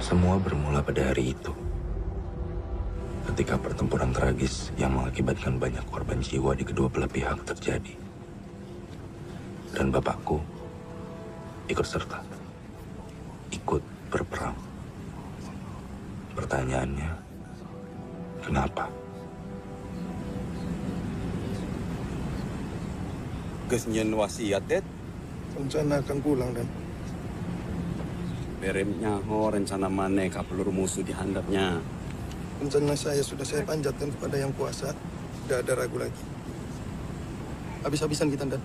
Semua bermula pada hari itu. Ketika pertempuran tragis yang mengakibatkan banyak korban jiwa di kedua belah pihak terjadi. Dan bapakku ikut serta. Ikut berperang. Pertanyaannya, kenapa? Gesnyen wasiat, Det. Rencana akan pulang, Dan. Beremnya rencana mana peluru musuh dihandapnya. Rencana saya sudah saya panjatkan kepada Yang Kuasa. Tidak ada ragu lagi. Habis-habisan kita, Dan.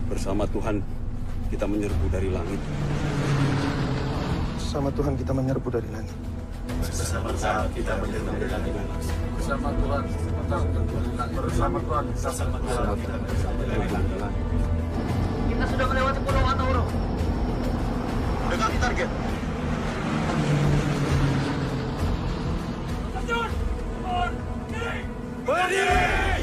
Bersama Tuhan, kita menyerbu dari langit. Sama Tuhan kita menyerbu dari langit. Bersama Tuhan kita menyerbu dari langit. Bersama Tuhan kita menyerbu dari langit. Bersama Tuhan kita menyerbu dari langit. Kita sudah melewati Pulau Watauro. Dekati target. Berdiri!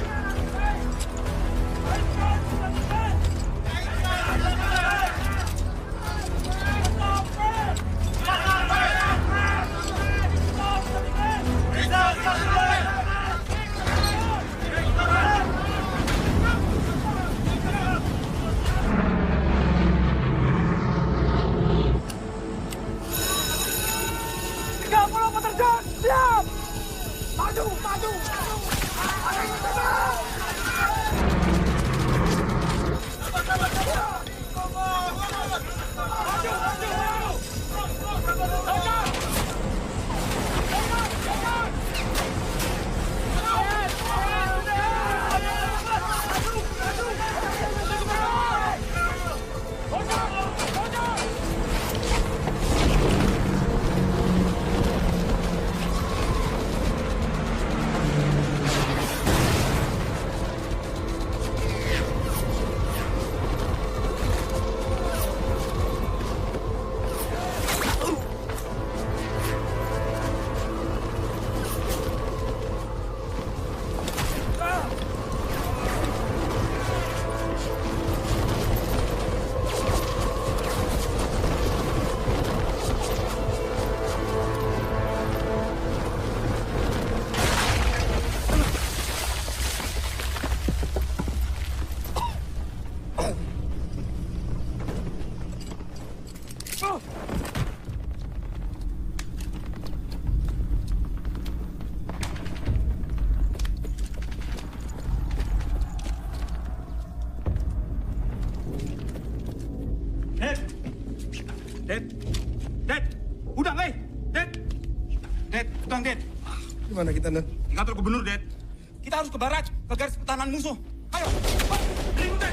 Di mana kita, Dan? Di kantor gubernur, Det. Kita harus ke barat, ke garis pertahanan musuh. Ayo, ribut, Det.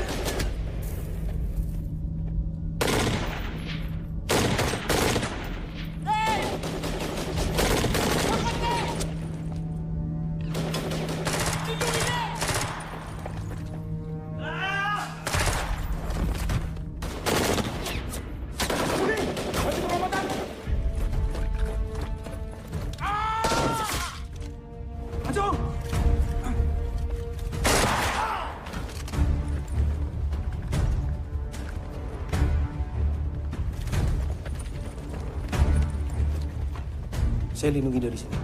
Saya lindungi dari sini.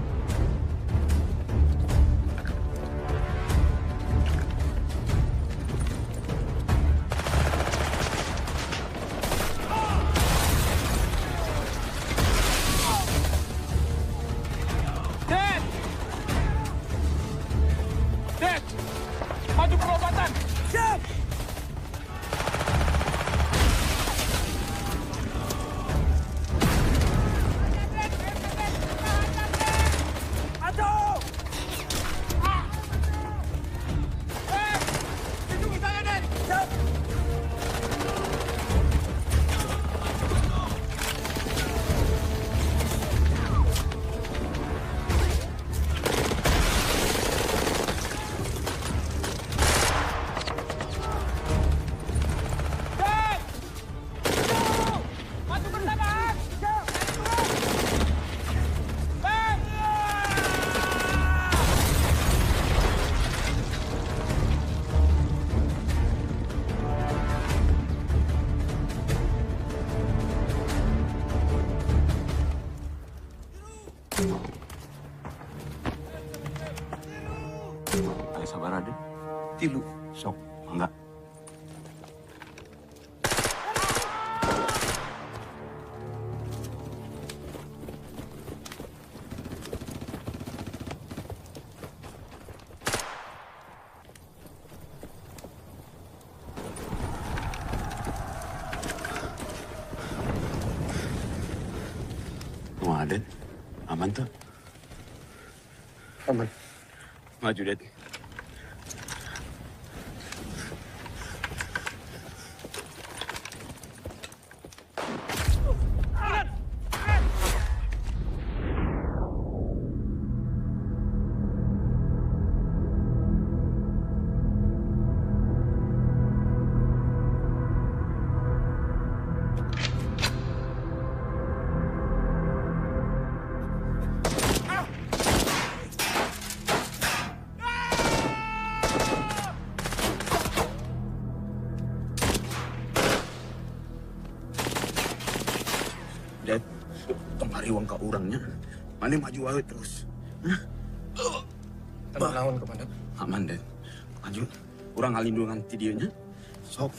Det! Maju perobatan! Siap! Ayo sabar Raden. Tilu. Sok, enggak. Wah, Aden. Aman tuh. Aman. Maju, Det. Det, kemari uang ke orangnya. Mana maju aja terus. Tanah lawan, Komandan. Aman, Det. Maju. Orang ngalindungan tidionya. Sok.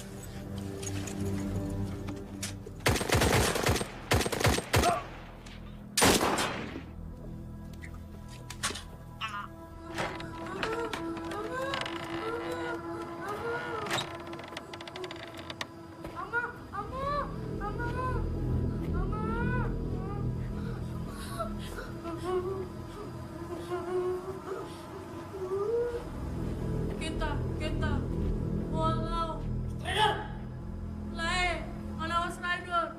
Kita, walau, Lai, anak Snyder.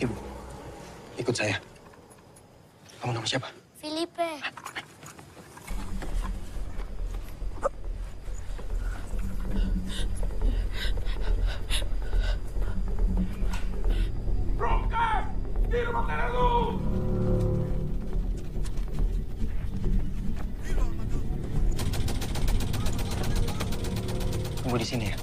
Ibu, ikut saya. Kamu nama siapa? Filipe. Tunggu di sini ya.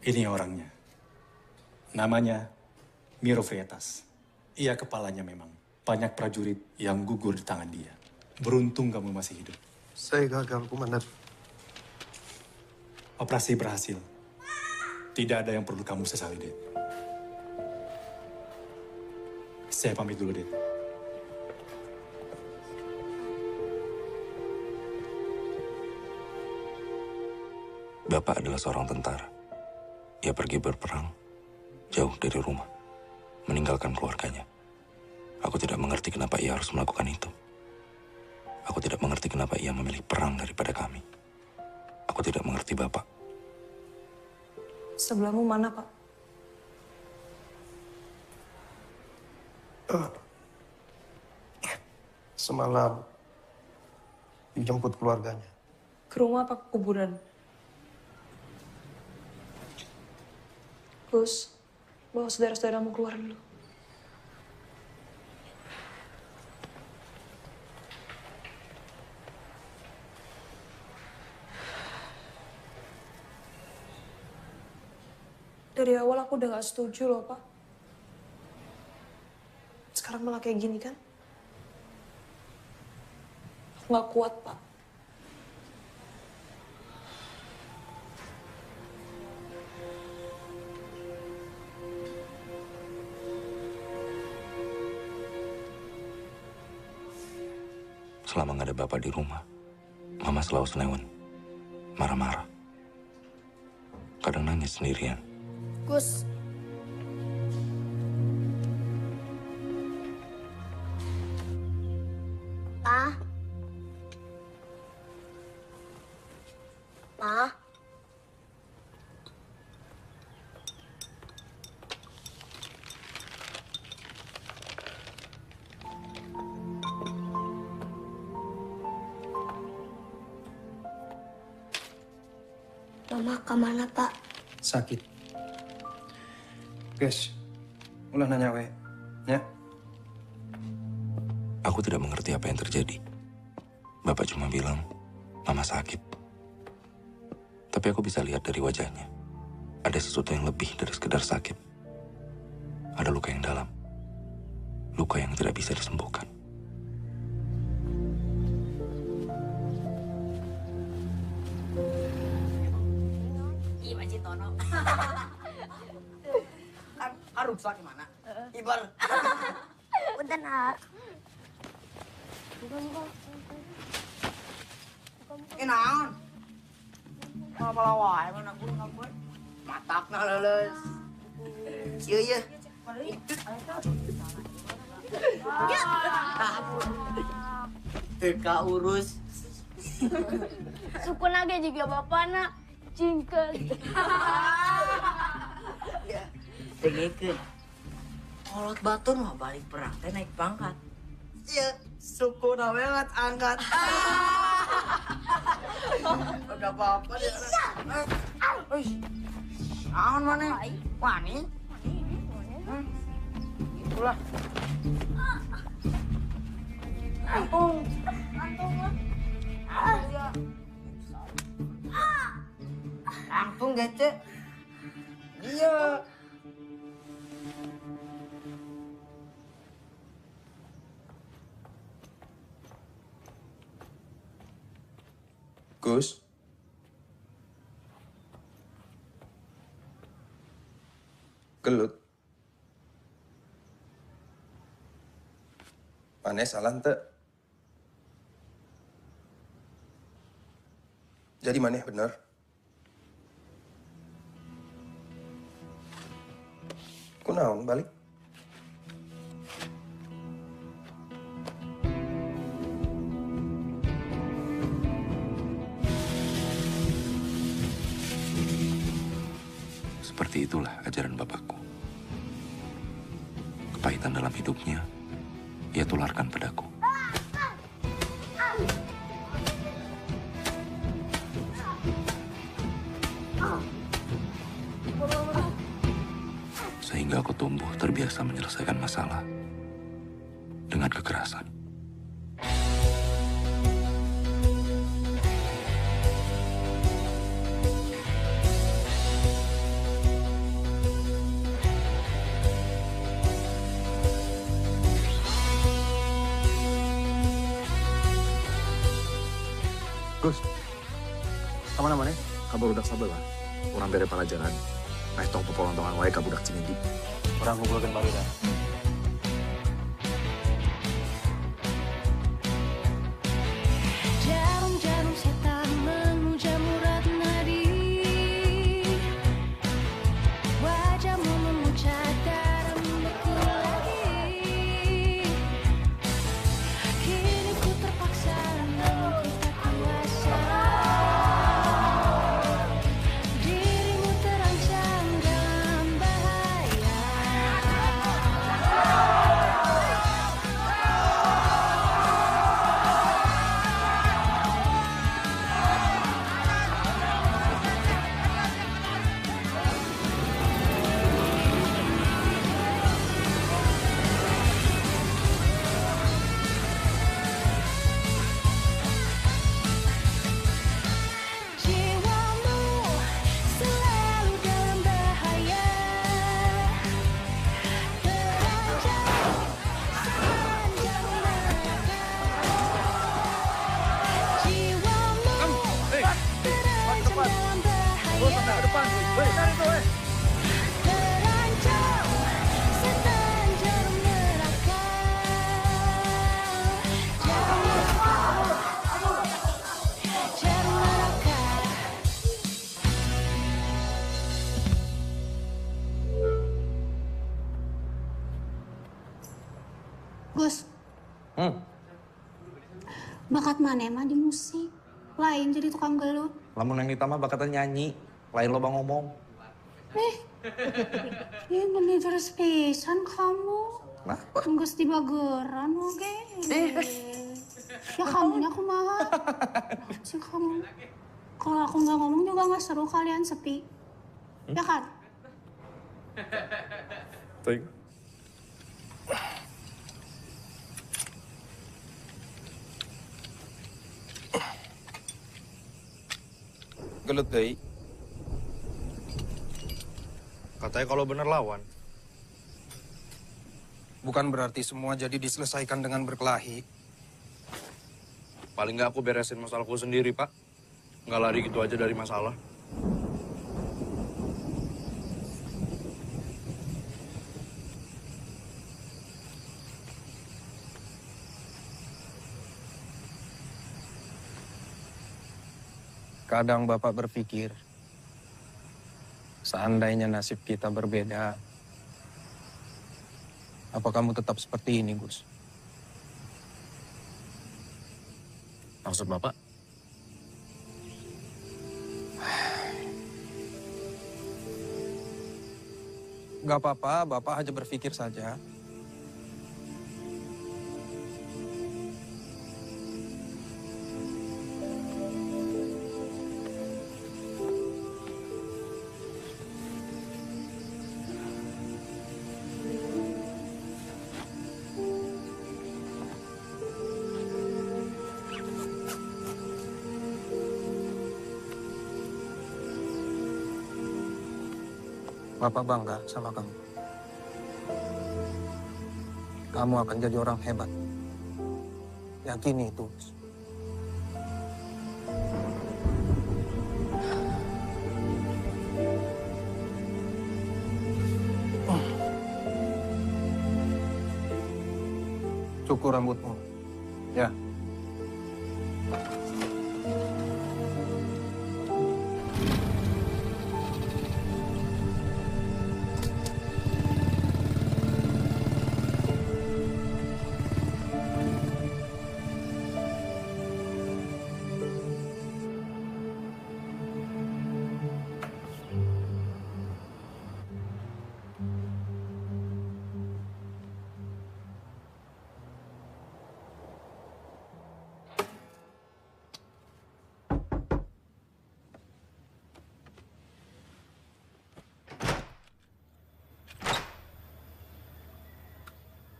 Ini orangnya. Namanya Miro Freitas. Ia kepalanya memang. Banyak prajurit yang gugur di tangan dia. Beruntung kamu masih hidup. Saya gagal, Komandan. Operasi berhasil. Tidak ada yang perlu kamu sesali, Det. Saya pamit dulu, Det. Bapak adalah seorang tentara. Ia pergi berperang jauh dari rumah, meninggalkan keluarganya. Aku tidak mengerti kenapa ia harus melakukan itu. Aku tidak mengerti kenapa ia memilih perang daripada kami. Aku tidak mengerti Bapak. Sebelahmu mana, Pak? Semalam dijemput keluarganya. Ke rumah apa ke kuburan? Gus, bawa saudara-saudaramu keluar dulu. Dari awal aku udah gak setuju loh, Pak. Sekarang malah kayak gini kan? Aku gak kuat, Pak. Selama nggak ada Bapak di rumah, Mama selalu senewan, marah-marah. Kadang nangis sendirian. Gus. Pa. Pa. Mama kemana, Pak? Sakit. Guys, ulah nanya we, ya? Aku tidak mengerti apa yang terjadi. Bapak cuma bilang, Mama sakit. Tapi aku bisa lihat dari wajahnya. Ada sesuatu yang lebih dari sekedar sakit. Ada luka yang dalam. Luka yang tidak bisa disembuhkan. Aruksa gimana? Ibar. Udah, Nak. Naon? Malah wae mana guru ngabuat. Matakna leuleus. Ieu ieu. Teka urus. Suku nage juga bapakna cingkel. Dengekeun. Kolot batur mah balik perang teh naik pangkat. Iya, suku banget angkat. Udah apa-apa deh. Wih, naon mana? Wani? Itulah. Antung. Langsung gece. Iya. Gus. Gelut. Maneh salah ente. Jadi maneh bener. Kunaon balik? Seperti itulah ajaran bapakku. Kepahitan dalam hidupnya, ia tularkan padaku. Sehingga aku tumbuh terbiasa menyelesaikan masalah dengan kekerasan. Gus, kemana mana? Kabar udah sabar lah. Orang bere pelajaran. Nah, tong pepolontongan wae ka budak Cinendi. Orang ngumpulkan baru dah. Jarum-jarum setan mengujar murat nadi. Wajahmu memucat garam beku lagi. Kini ku terpaksa namun ku tak kuasa. Dirimu terancam dalam bahaya. Jiwamu selalu dalam bahaya. Terancam sepanjang neraka. Jiwamu terancam dalam bahaya. Terancam setan jarum neraka. Jarum neraka. Gus, bakat mana mah di musik? Lain jadi tukang gelut. Lamun yang ditambah bakatnya nyanyi, lain loba ngomong. Iya bener terus pisan kamu. Kenapa? Gus di bageran oke. Ya kamunya kumaha? Sih kamu. Kalau aku nggak ngomong juga nggak seru kalian sepi. Ya kan? Tuh. Gelut deui. Katanya kalau bener lawan. Bukan berarti semua jadi diselesaikan dengan berkelahi. Paling nggak aku beresin masalahku sendiri, Pak. Nggak lari gitu aja dari masalah. Kadang Bapak berpikir, seandainya nasib kita berbeda, apa kamu tetap seperti ini, Gus? Maksud Bapak? Gak apa-apa, Bapak hanya berpikir saja. Bapak bangga sama kamu. Kamu akan jadi orang hebat. Yakini itu. Cukur rambutmu. Ya.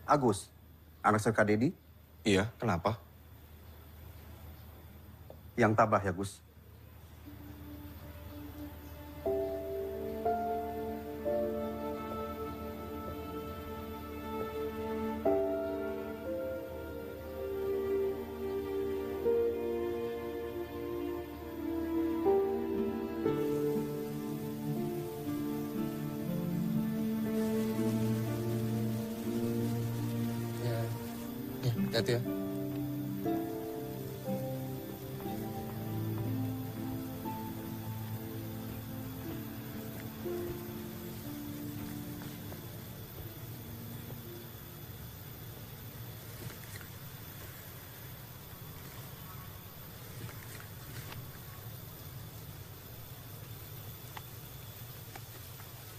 Agus, anak Serka Dedi? Iya, kenapa? Yang tabah ya, Gus. Hati-hati ya.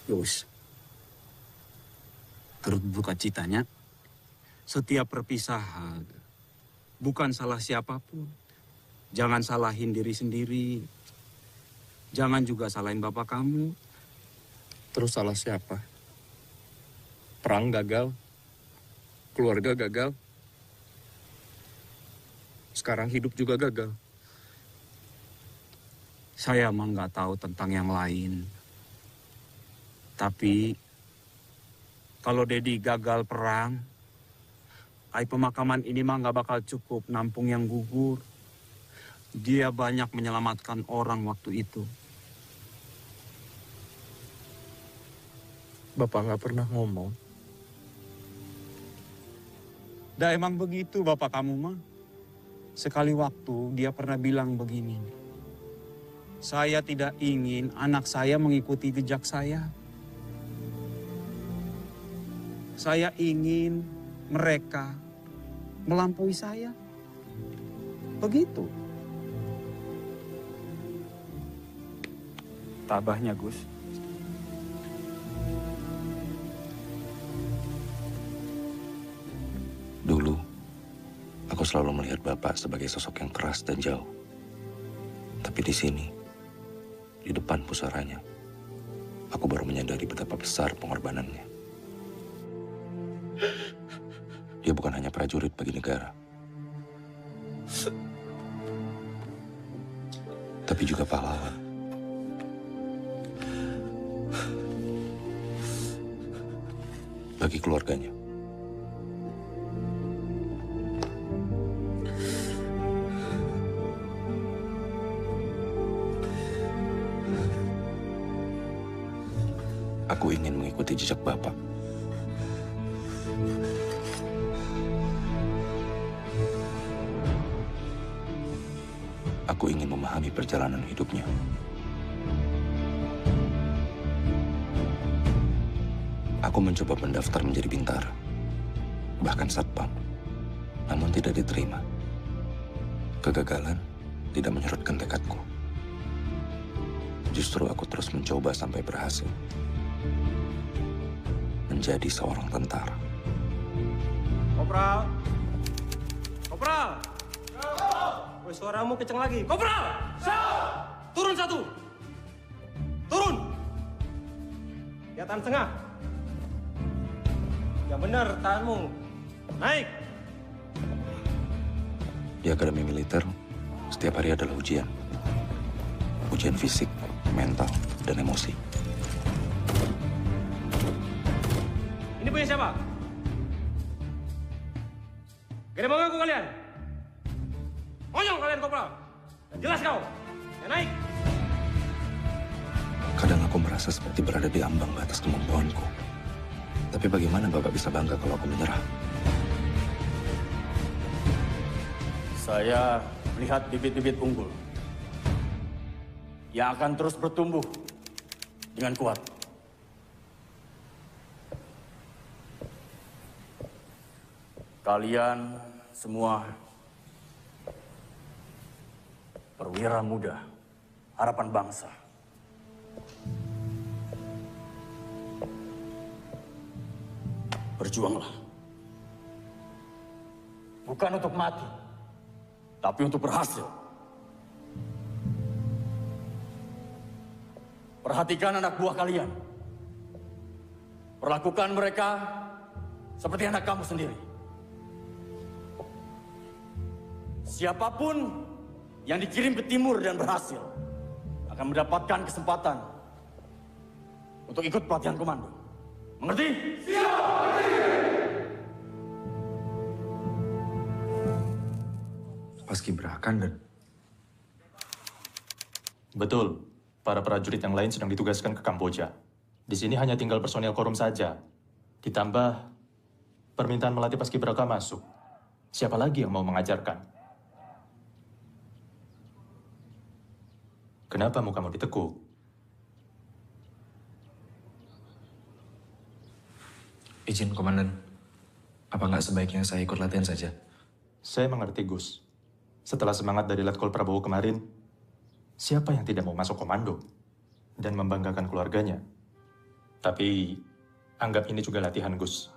Gus, turut berduka citanya, setiap perpisahan bukan salah siapapun. Jangan salahin diri sendiri. Jangan juga salahin bapak kamu. Terus salah siapa? Perang gagal, keluarga gagal, sekarang hidup juga gagal. Saya emang nggak tahu tentang yang lain. Tapi kalau Dedi gagal perang, pemakaman ini mah nggak bakal cukup nampung yang gugur. Dia banyak menyelamatkan orang waktu itu. Bapak nggak pernah ngomong. Dah emang begitu bapak kamu mah. Sekali waktu dia pernah bilang begini. Saya tidak ingin anak saya mengikuti jejak saya. Saya ingin mereka melampaui saya. Begitu. Tabahnya, Gus. Dulu, aku selalu melihat Bapak sebagai sosok yang keras dan jauh. Tapi di sini, di depan pusaranya, aku baru menyadari betapa besar pengorbanannya. Dia bukan hanya prajurit bagi negara, tapi juga pahlawan. Bagi keluarganya. Aku ingin mengikuti jejak Bapak. Aku ingin memahami perjalanan hidupnya. Aku mencoba mendaftar menjadi bintara, bahkan satpam, namun tidak diterima. Kegagalan tidak menyurutkan tekadku. Justru aku terus mencoba sampai berhasil menjadi seorang tentara. Kopral! Kopral! Woi, suaramu kenceng lagi. Kopral! Turun satu! Turun! Ya, tahan tengah. Yang benar, tahanmu. Naik! Di akademi militer, setiap hari adalah ujian. Ujian fisik, mental, dan emosi. Ini punya siapa? Gak ada mengaku kalian? Monyong kalian, Kopral! Jelas kau? Ya, naik! Kadang aku merasa seperti berada di ambang batas kemampuanku. Tapi bagaimana Bapak bisa bangga kalau aku menyerah? Saya melihat bibit-bibit unggul yang akan terus bertumbuh dengan kuat. Kalian semua perwira muda, harapan bangsa. Berjuanglah. Bukan untuk mati, tapi untuk berhasil. Perhatikan anak buah kalian. Perlakukan mereka seperti anak kamu sendiri. Siapapun yang dikirim ke timur dan berhasil akan mendapatkan kesempatan untuk ikut pelatihan komando. Mengerti? Siap! Paskibraka dan... Betul, para prajurit yang lain sedang ditugaskan ke Kamboja. Di sini hanya tinggal personil Korum saja. Ditambah permintaan melatih Paskibraka masuk. Siapa lagi yang mau mengajarkan? Kenapa mukamu ditekuk? Izin, Komandan. Apa nggak sebaiknya saya ikut latihan saja? Saya mengerti, Gus. Setelah semangat dari Letkol Prabowo kemarin, siapa yang tidak mau masuk komando dan membanggakan keluarganya? Tapi, anggap ini juga latihan, Gus.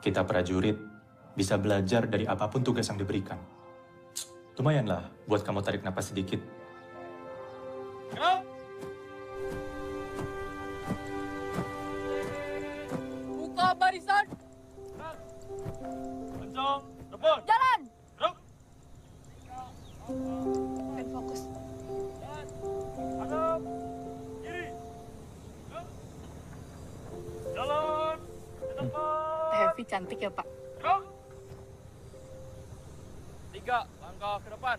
Kita prajurit bisa belajar dari apapun tugas yang diberikan. Lumayanlah buat kamu tarik napas sedikit. Buka barisan. Jalan. Fokus. Jalan. Heavy cantik ya, Pak. 3 langkah ke depan.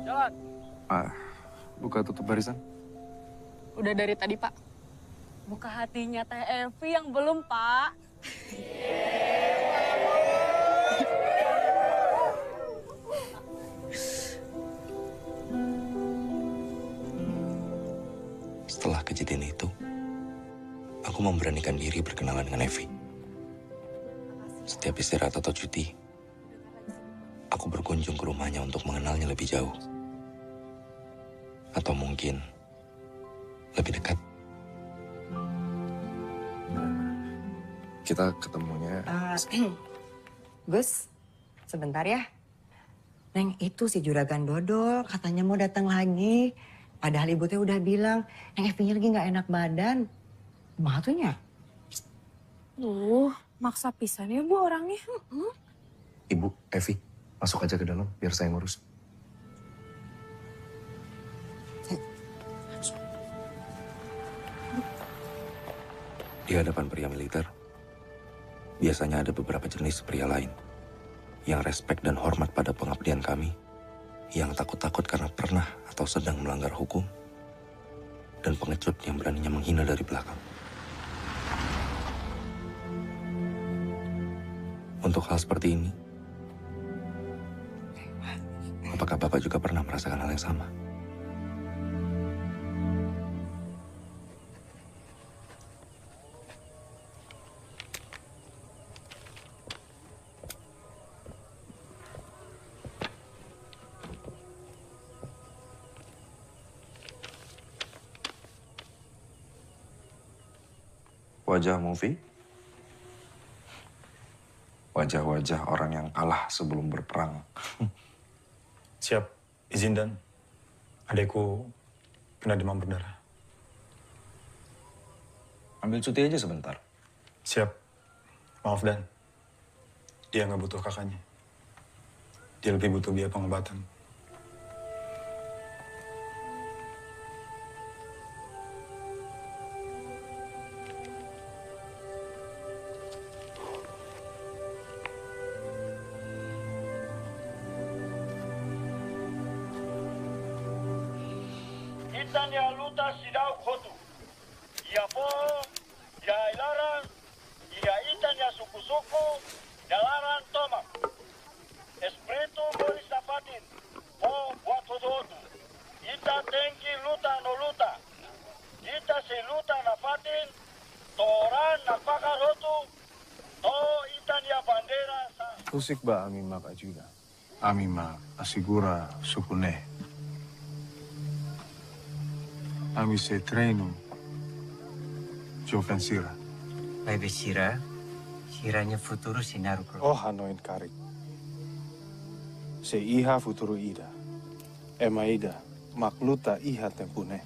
Jalan. Buka tutup barisan. Udah dari tadi, Pak. Buka hatinya Teh Evi yang belum, Pak. Setelah kejadian itu, aku memberanikan diri berkenalan dengan Evi. Setiap istirahat atau cuti, aku berkunjung ke rumahnya untuk mengenalnya lebih jauh. Atau mungkin lebih dekat. Kita ketemunya... Gus, sebentar ya. Neng itu si Juragan Dodol, katanya mau datang lagi. Padahal ibu teh udah bilang, Neng Evinya lagi nggak enak badan. Kumaha tuh nya? Maksa pisan ya Bu orangnya. Ibu, Evi, masuk aja ke dalam biar saya ngurus. Di hadapan pria militer, biasanya ada beberapa jenis pria lain yang respek dan hormat pada pengabdian kami, yang takut-takut karena pernah atau sedang melanggar hukum, dan pengecut yang beraninya menghina dari belakang. Untuk hal seperti ini, apakah Bapak juga pernah merasakan hal yang sama? Wajah movie? Wajah-wajah orang yang kalah sebelum berperang. Siap, izin dan adekku kena demam berdarah. Ambil cuti aja sebentar. Siap, maaf dan dia nggak butuh kakaknya. Dia lebih butuh biaya pengobatan. Itanya luta sidau hotu. Ia po, ia ilaran, ia itanya suku-suku, dalaran tomak. Espiritu bolis dapatin, po buat hotu-hotu. Ita tengki luta no luta. Ita si luta nafatin, toran napakar hotu, to itanya bandera sa... Usik ba amima ajuda? Amima asigura sukune. Ami se treino de ofensira. Bebe Shira, Shiranya futuro sinaru kro. Oh hanoin karik. Se iha futuro ida. Ema ida makluta iha tempune.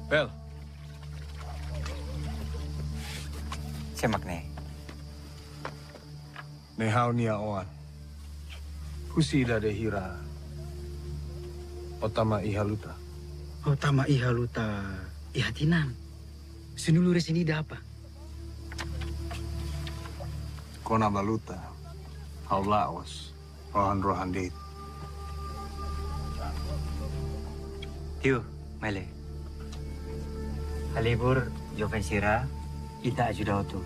Bel. Semakne. Nehau nia oan. Kusida de hira. Otama ihaluta. Otama ihaluta ihatinan. Sinulure sini apa? Kona baluta. Haulawas. Rohan-rohan dit. Tio, mele. Halibur, Joven Shira, ita ajuda otu.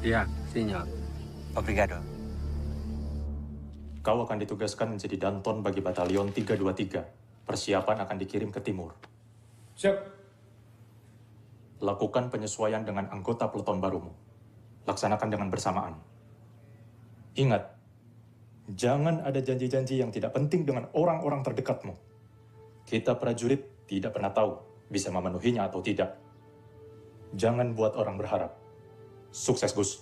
Iya, sinyal. Obrigado. Kau akan ditugaskan menjadi Danton bagi Batalion 323. Persiapan akan dikirim ke timur. Siap. Lakukan penyesuaian dengan anggota peleton barumu. Laksanakan dengan bersamaan. Ingat, jangan ada janji-janji yang tidak penting dengan orang-orang terdekatmu. Kita prajurit tidak pernah tahu bisa memenuhinya atau tidak. Jangan buat orang berharap. Sukses, Gus.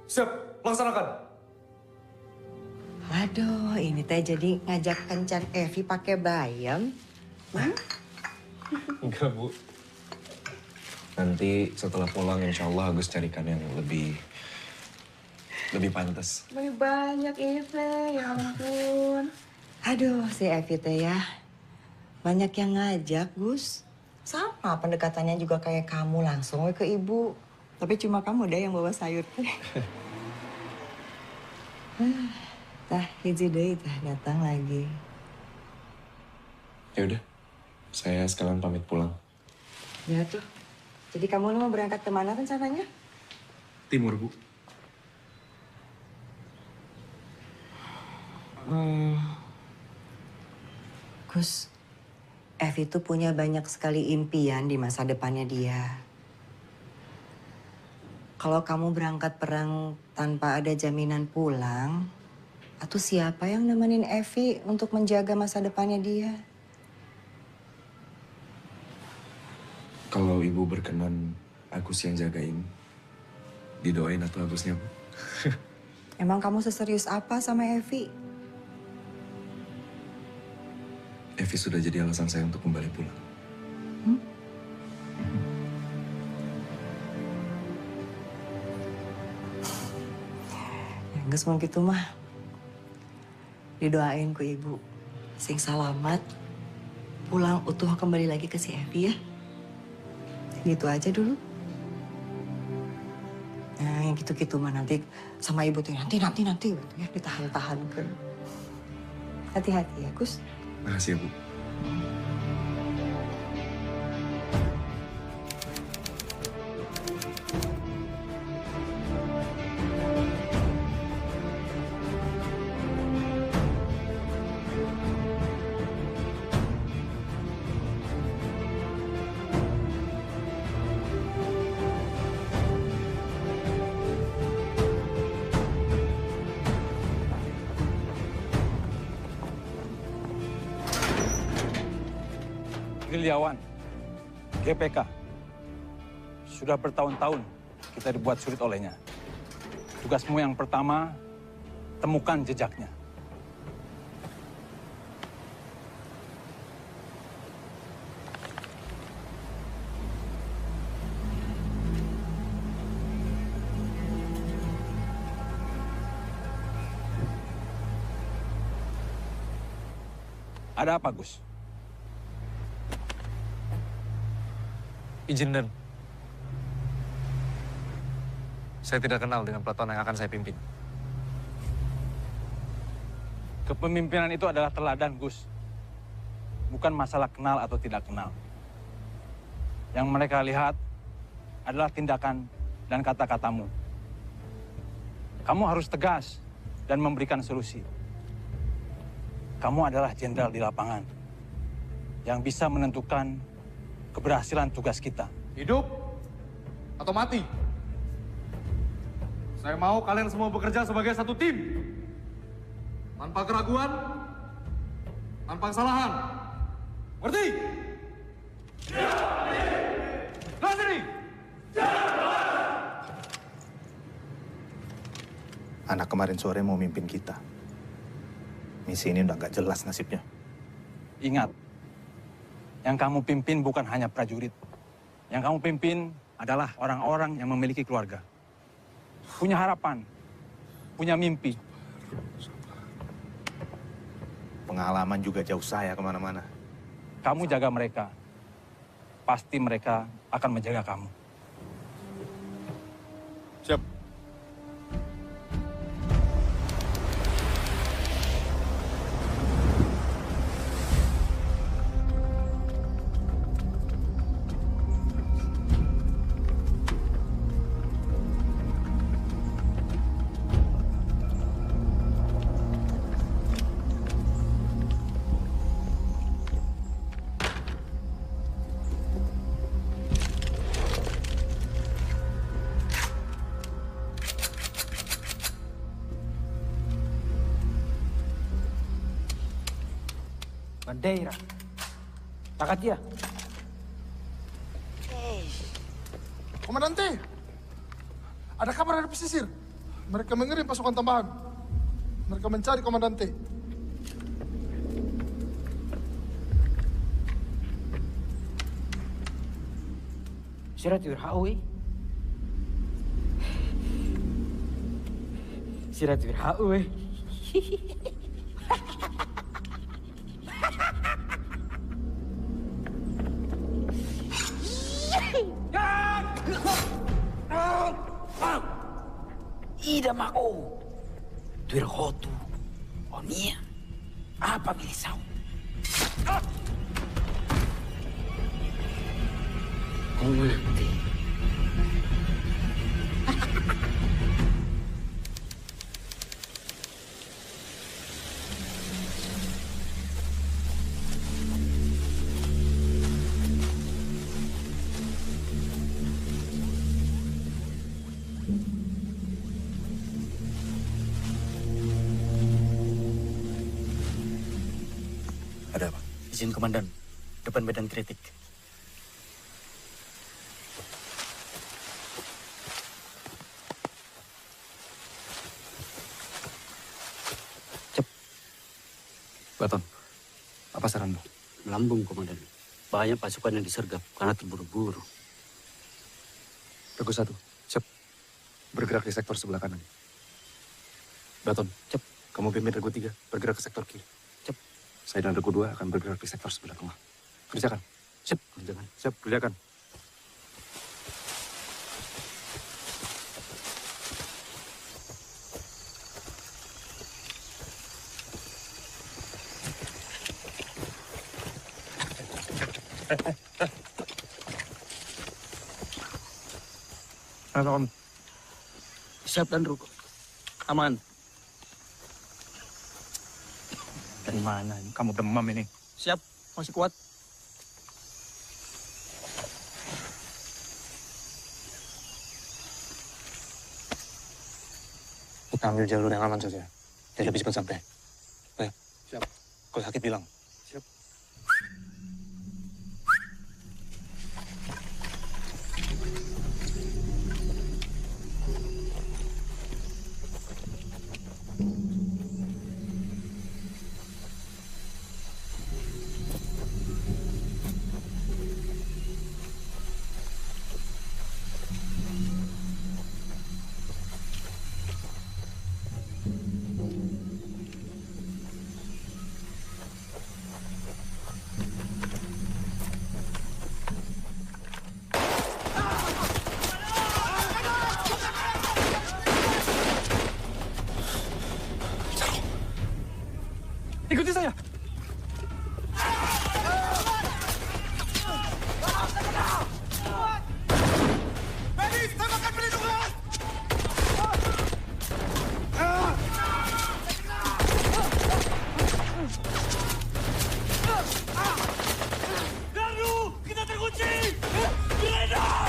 Siap, laksanakan. Aduh, ini teh jadi ngajak kencan Evi pakai bayam. Enggak, Bu. Nanti setelah pulang insya Allah Agus carikan yang lebih pantas. Lebih banyak ini teh, ya ampun. Aduh, si Evi teh ya. Banyak yang ngajak, Gus. Sama pendekatannya juga kayak kamu, langsung ke ibu. Tapi cuma kamu deh yang bawa sayur teh. Tah, hiji deui tah datang lagi. Ya udah, saya sekalian pamit pulang. Ya tuh. Jadi kamu mau berangkat kemana rencananya? Timur, Bu. Gus, Evi tuh punya banyak sekali impian di masa depannya dia. Kalau kamu berangkat perang tanpa ada jaminan pulang, atau siapa yang nemenin Evi untuk menjaga masa depannya dia? Kalau Ibu berkenan Agus yang jagain, didoain atau Agusnya, Bu? Emang kamu seserius apa sama Evi? Evi sudah jadi alasan saya untuk kembali pulang. Ya, Gus mau gitu mah. Didoain ku ibu. Sing salamat. Pulang utuh kembali lagi ke si Evi ya. Gitu aja dulu. Nah, yang gitu-gitu mah nanti sama ibu tuh nanti gitu ya ditahan-tahan ke. Hati-hati ya, Gus. Makasih ya, Bu. Gerilyawan, GPK. Sudah bertahun-tahun kita dibuat sulit olehnya. Tugasmu yang pertama, temukan jejaknya. Ada apa, Gus? Izin, Den. Saya tidak kenal dengan peleton yang akan saya pimpin. Kepemimpinan itu adalah teladan, Gus. Bukan masalah kenal atau tidak kenal. Yang mereka lihat adalah tindakan dan kata-katamu. Kamu harus tegas dan memberikan solusi. Kamu adalah jenderal di lapangan yang bisa menentukan keberhasilan tugas kita. Hidup atau mati? Saya mau kalian semua bekerja sebagai satu tim. Tanpa keraguan, tanpa kesalahan. Ngerti? Lihat sini! Anak kemarin sore mau mimpin kita. Misi ini udah gak jelas nasibnya. Ingat, yang kamu pimpin bukan hanya prajurit. Yang kamu pimpin adalah orang-orang yang memiliki keluarga. Punya harapan, punya mimpi. Pengalaman juga jauh saya kemana-mana. Kamu jaga mereka. Pasti mereka akan menjaga kamu. Siap. Bandeira. Takat dia. Komandante, ada kabar dari pesisir. Mereka mengirim pasukan tambahan. Mereka mencari komandante. Sirat wirhaui. Sirat wirhaui. Ida mau. Twirhotu. Onia. Apa milisau? Komandante. Ada apa? Izin komandan, depan medan kritik. Baton, apa saranmu? Melambung, Komandan. Banyak pasukan yang disergap karena terburu-buru. Regu 1, cep. Bergerak di sektor sebelah kanan. Baton, cep. Kamu pimpin Regu 3, bergerak ke sektor kiri. Cep. Saya dan Regu 2 akan bergerak di sektor sebelah tengah. Kerjakan. Cep. Kerjakan. Cep, kerjakan. Om. Siap dan Ruko. Aman. Dari mana? Kamu demam ini? Siap, masih kuat. Kita ambil jalur yang aman saja. Jadi lebih cepat sampai. Ayo. Siap. Kalau sakit bilang. Siap. Ikuti saya. Medis, tambahkan perlindungan! Gardu, kita terkunci! Geledah!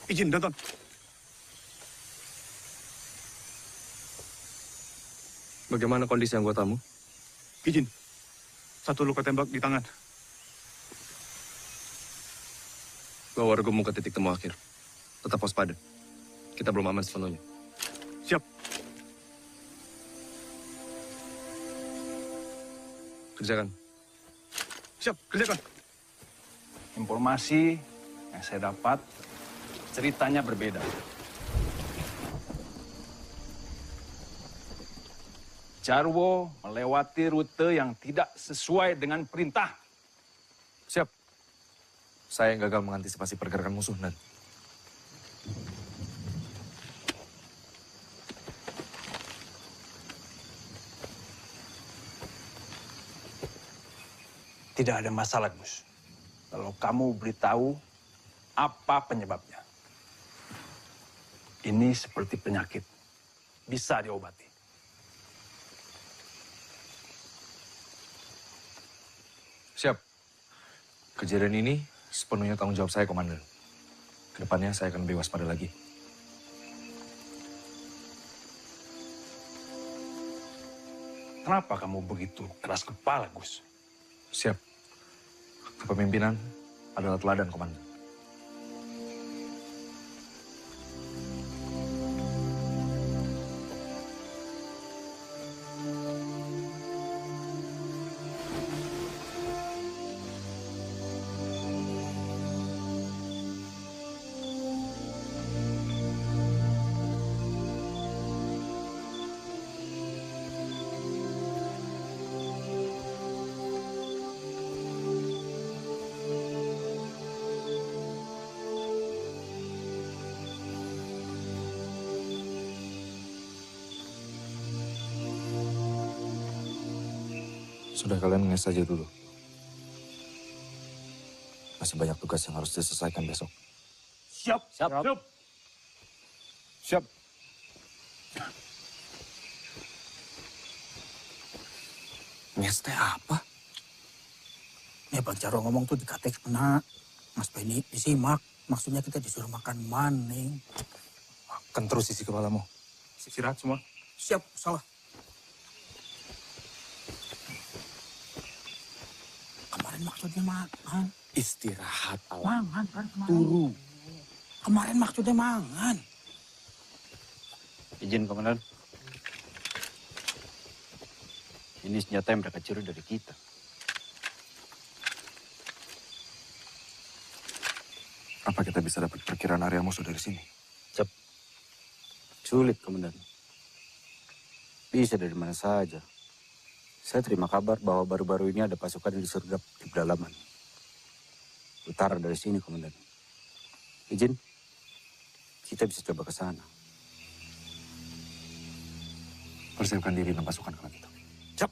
Izin, Danton. Bagaimana kondisi anggotamu? Izin. Satu luka tembak di tangan. Bawa Regumu ke titik temu akhir. Tetap waspada. Kita belum aman sepenuhnya. Siap. Kerjakan. Siap, kerjakan. Informasi yang saya dapat, ceritanya berbeda. Jarwo melewati rute yang tidak sesuai dengan perintah. Siap. Saya yang gagal mengantisipasi pergerakan musuh, Nan. Tidak ada masalah, Gus. Kalau kamu beritahu apa penyebabnya. Ini seperti penyakit. Bisa diobati. Siap. Kejadian ini sepenuhnya tanggung jawab saya, Komandan. Kedepannya saya akan lebih waspada lagi. Kenapa kamu begitu keras kepala, Gus? Siap. Kepemimpinan adalah teladan, Komandan. Sudah kalian nges saja dulu. Masih banyak tugas yang harus diselesaikan besok. Siap. Siap. Siap. Siap. Nges teh apa? Ya Bang Jarwo ngomong tuh dikatek kena. Mas Benny disimak. Maksudnya kita disuruh makan maning. Makan terus isi kepalamu. Istirahat semua. Siap, salah. Kemarin maksudnya makan. Istirahat, Mangan kan kemarin. Turu. Kemarin maksudnya mangan. Izin, Komandan. Ini senjata yang mereka curi dari kita. Apa kita bisa dapat perkiraan area musuh dari sini? Cep. Sulit, Komandan. Bisa dari mana saja. Saya terima kabar bahwa baru-baru ini ada pasukan yang disergap di pedalaman. Utara dari sini, Komandan. Izin, kita bisa coba ke sana. Persiapkan diri dan pasukan kalau gitu. Cep.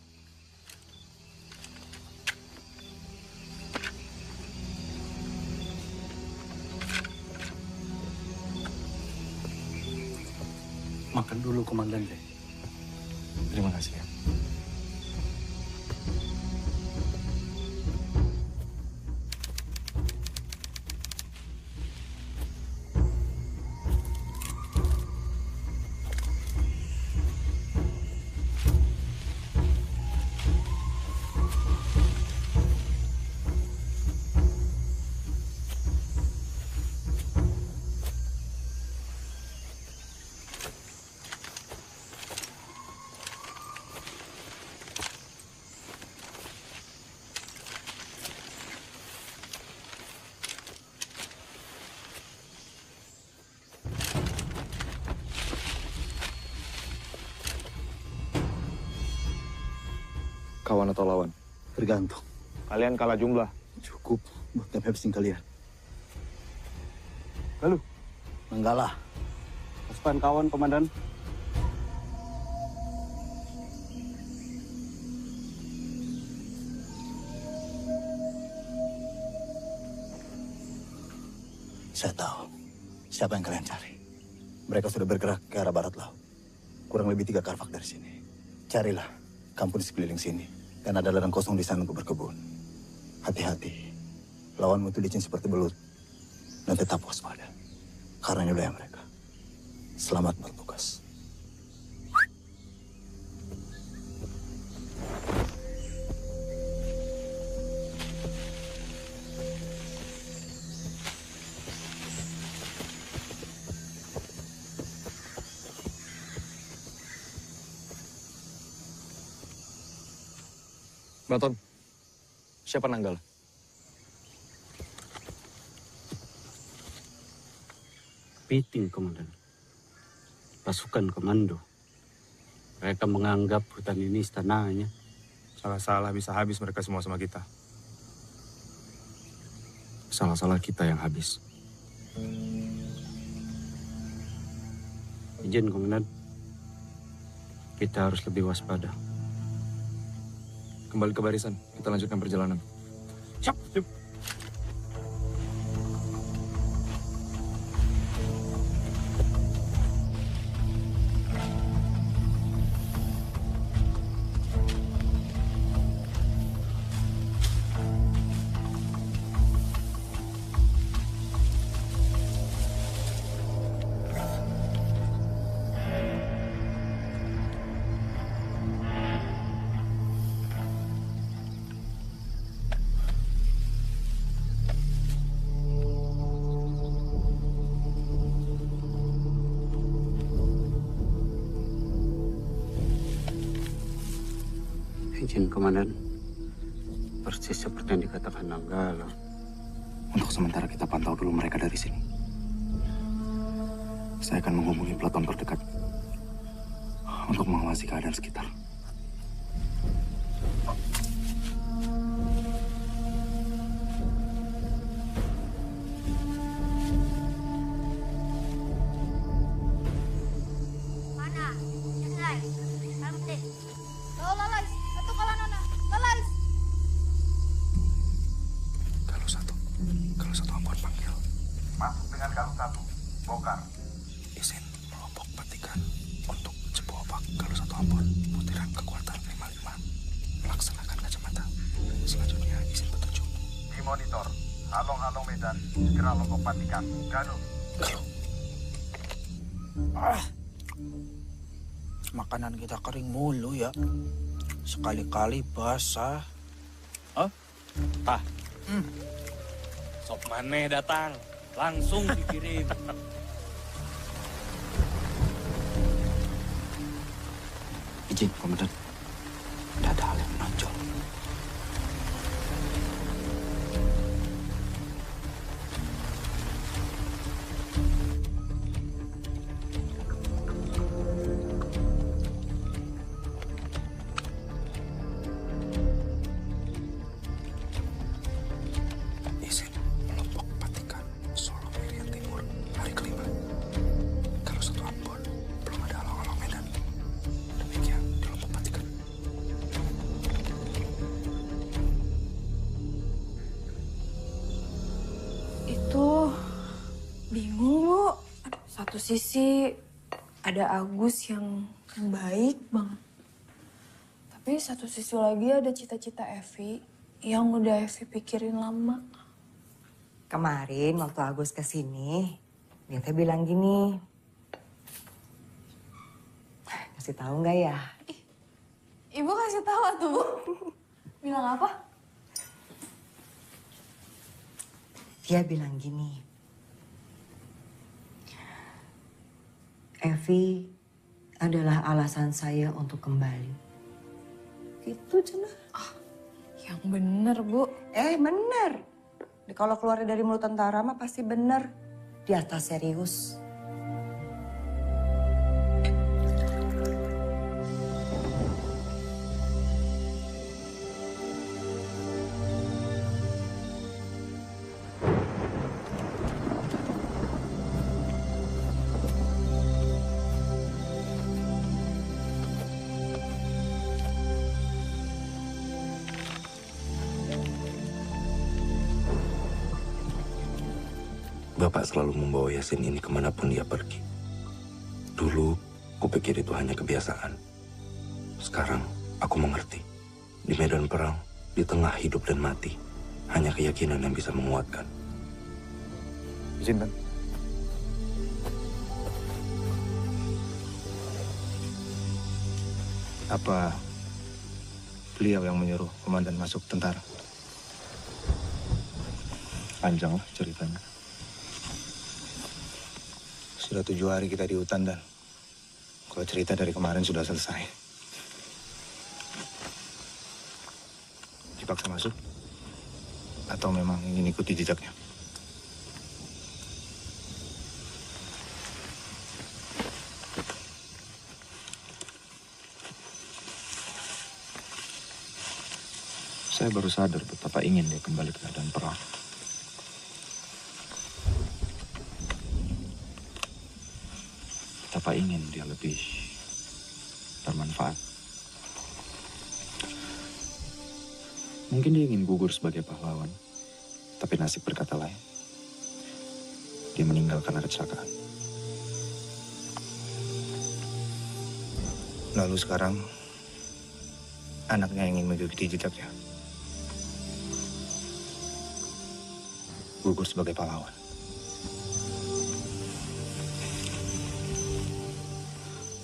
Makan dulu, Komandan. Terima kasih ya. Kawan atau lawan? Tergantung. Kalian kalah jumlah. Cukup buat nge-habsin kalian. Lalu? Enggak lah. Pasukan kawan, Komandan. Saya tahu siapa yang kalian cari. Mereka sudah bergerak ke arah barat laut. Kurang lebih 3 karvak dari sini. Carilah kampung di sekeliling sini. Dan ada ladang kosong di sana untuk berkebun. Hati-hati. Lawanmu itu licin seperti belut. Dan tetap waspada. Karena ini wilayah mereka. Selamat bertugas. Baton, Siapa Nanggala? Meeting, Komandan. Pasukan komando. Mereka menganggap hutan ini istananya. Salah-salah bisa habis mereka semua sama kita. Salah-salah kita yang habis. Izin, Komandan. Kita harus lebih waspada. Kembali ke barisan, kita lanjutkan perjalanan. Siap. Izin, Komandan. Persis seperti yang dikatakan Nanggala. Untuk sementara kita pantau dulu mereka dari sini. Saya akan menghubungi peleton terdekat untuk mengawasi keadaan sekitar. Mana? Selesai. Sampai. Oh, lalai. Satu kalau nona. Lalai. Kalau satu ampun panggil. Masuk dengan kalau satu. Bongkar. Izin melompok petikan untuk Cepu Opak. Kalau satu ampun butiran kekuatan 55. Melaksanakan kacamata. Selanjutnya izin petunjuk. Di monitor. Halong-halong Medan. Segera lompok patikan. Gaduh. Makanan kita kering mulu ya. Sekali-kali basah. Sop maneh datang, langsung dikirim. Izin, Komandan. Tidak ada hal yang menonjol. Izin melompok patikan Solo Merian Timur hari kelima. Kalau satu ampun belum ada halong-halong Medan. Demikian di lompok patikan. Itu bingung, Bu. Satu sisi ada Agus yang baik banget. Tapi satu sisi lagi ada cita-cita Evi yang udah Evi pikirin lama. Kemarin waktu Agus kesini, dia teh bilang gini. Kasih tahu nggak ya? Ibu kasih tahu tuh, Bu. Bilang apa? Dia bilang gini. Evi adalah alasan saya untuk kembali. Gitu, Cenah. Yang bener, Bu. Bener. Kalau keluar dari mulut tentara mah pasti bener. Di atas serius. Bapak selalu membawa Yasin ini kemanapun dia pergi. Dulu, kupikir itu hanya kebiasaan. Sekarang, aku mengerti. Di medan perang, di tengah hidup dan mati, hanya keyakinan yang bisa menguatkan. Izin, Dan. Apa beliau yang menyuruh komandan masuk tentara? Panjang lah ceritanya. Sudah 7 hari kita di hutan, Dan. Kalau cerita dari kemarin sudah selesai. Dipaksa masuk, Atau memang ingin ikuti jejaknya? Saya baru sadar betapa ingin dia kembali ke keadaan perang. Betapa ingin dia lebih bermanfaat. Mungkin dia ingin gugur sebagai pahlawan, tapi nasib berkata lain. Dia meninggal karena kecelakaan. Lalu sekarang, anaknya ingin mengikuti jejaknya. Gugur sebagai pahlawan.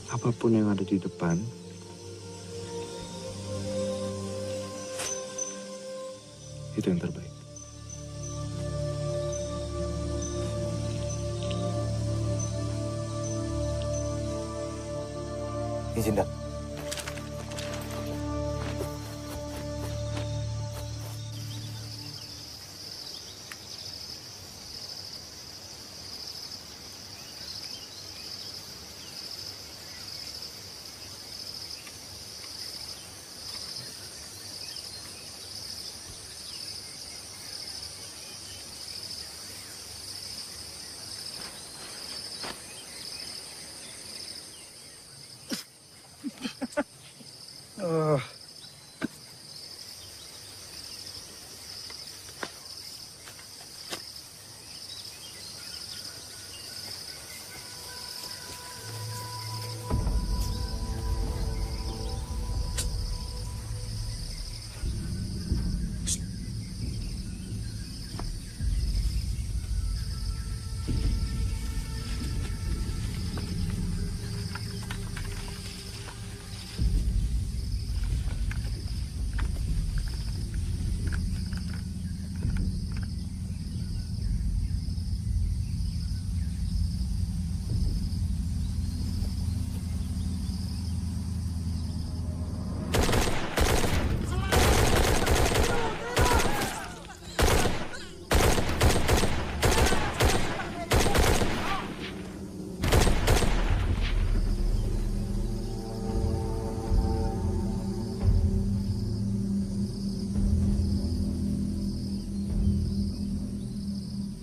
Apapun yang ada di depan, itu yang terbaik. Izin, Dan.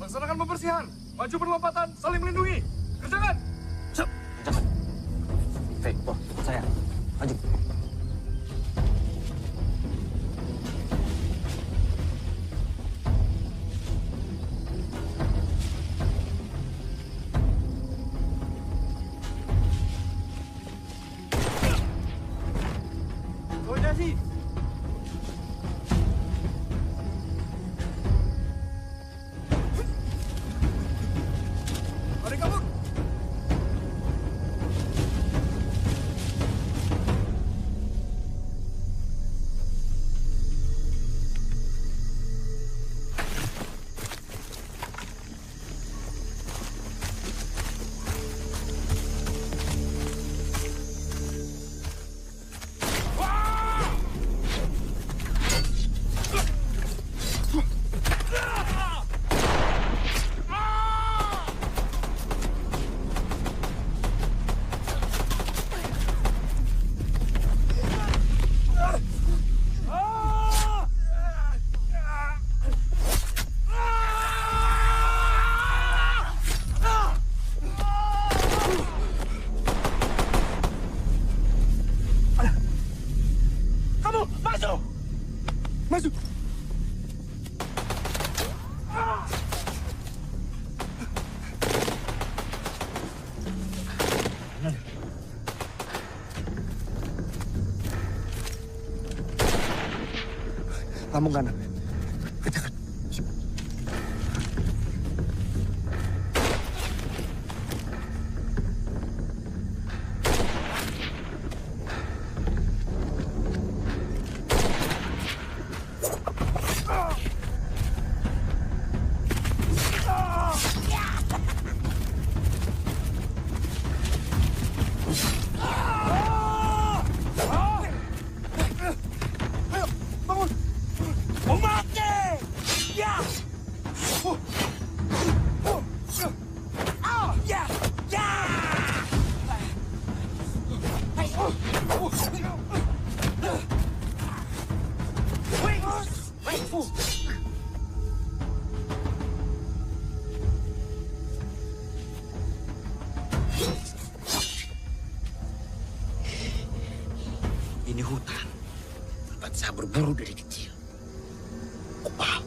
Laksanakan pembersihan. Maju perlompatan, saling melindungi. Kerjakan. Siap. Kerjakan. Baik, Bos. Saya. Maju. Koordinasi. Mari kabur. Maju! Lambung kanan. Kejakan. Oma! Ini hutan, tempat saya berburu dari kecil. Kupal.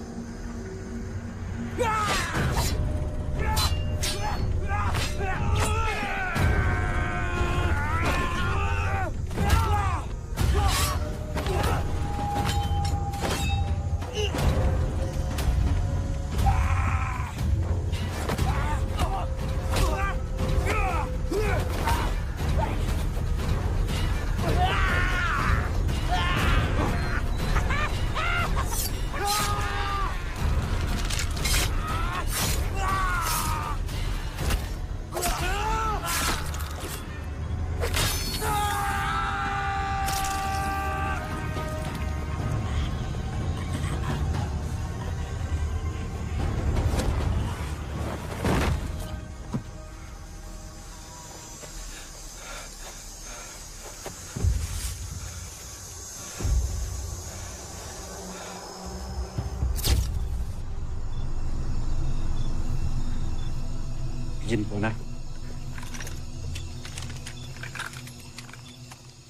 Izin, Bona.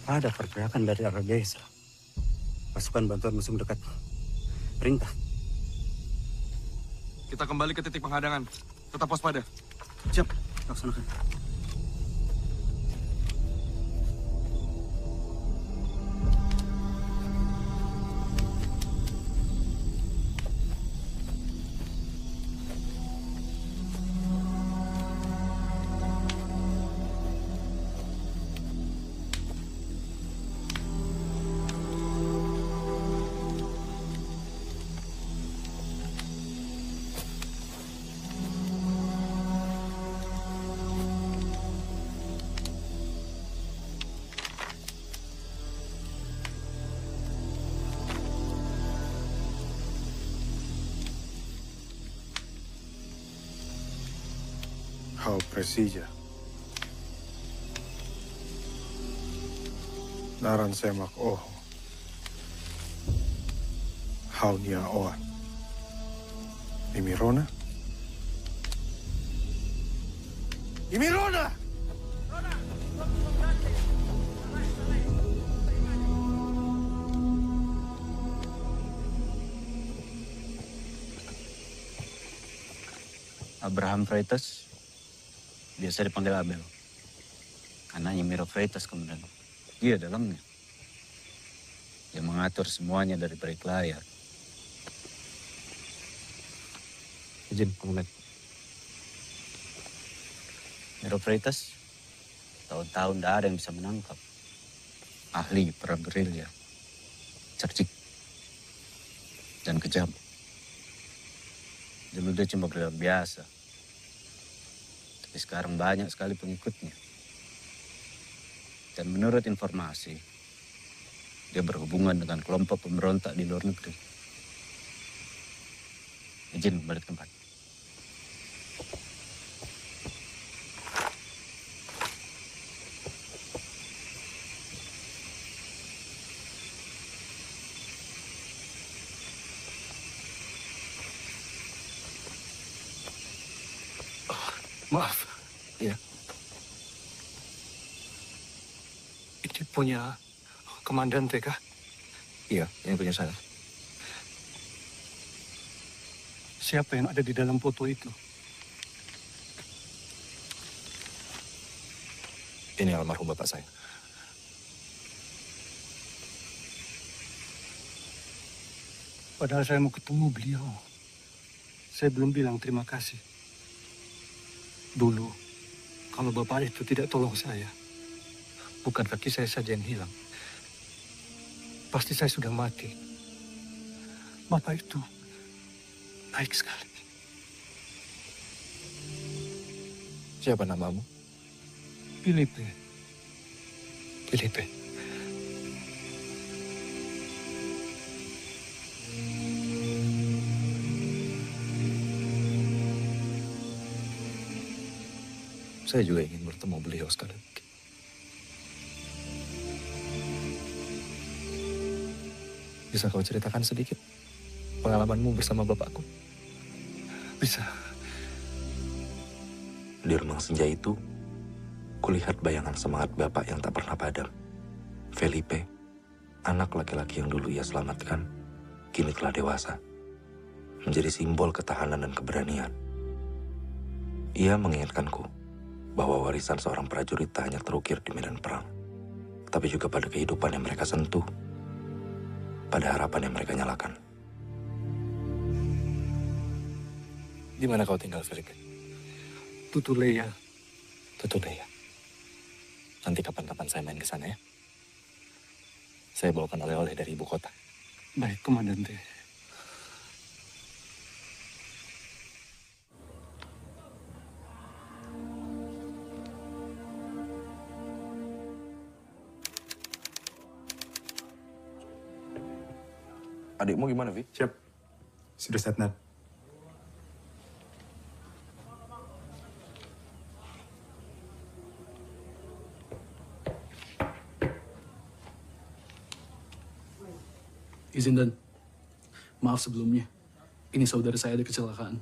Ada pergerakan dari arah desa. Pasukan bantuan musuh mendekat. Perintah. Kita kembali ke titik penghadangan. Tetap waspada. Siap, laksanakan. How presija. Naran semak oho. How nia oan. Imirona? Imirona! Abraham Freitas, biasa dipanggil Abel. Anaknya Miro Freitas, komandan. Dia dalamnya. Dia mengatur semuanya dari balik layar. Izin, komandan. Miro Freitas, tahun-tahun tidak ada yang bisa menangkap. Ahli perang gerilya, cerdik, dan kejam. Dulu dia cuma gerilya biasa. Tapi sekarang banyak sekali pengikutnya. Dan menurut informasi, dia berhubungan dengan kelompok pemberontak di luar negeri. Izin balik tempat. Maaf. Iya. Ini punya komandan TK? Iya, ini punya saya. Siapa yang ada di dalam foto itu? Ini almarhum bapak saya. Padahal saya mau ketemu beliau. Saya belum bilang terima kasih. Dulu, kalau bapak itu tidak tolong saya, bukan kaki saya saja yang hilang. Pasti saya sudah mati. Bapak itu baik sekali. Siapa namamu? Filipe. Filipe. Saya juga ingin bertemu beliau sekali lagi. Bisa kau ceritakan sedikit pengalamanmu bersama bapakku? Bisa. Di remang senja itu, kulihat bayangan semangat bapak yang tak pernah padam. Felipe, anak laki-laki yang dulu ia selamatkan, kini telah dewasa. Menjadi simbol ketahanan dan keberanian. Ia mengingatkanku bahwa warisan seorang prajurit tak hanya terukir di medan perang, tapi juga pada kehidupan yang mereka sentuh, pada harapan yang mereka nyalakan. Di mana kau tinggal, Felipe? Tutuleya. Tutuleya. Nanti kapan-kapan saya main ke sana ya. Saya bawakan oleh-oleh dari ibu kota. Baik, Komandante. Adikmu gimana, Vi? Siap. Sudah set, Nat. Izin dan maaf sebelumnya. Ini saudara saya ada kecelakaan.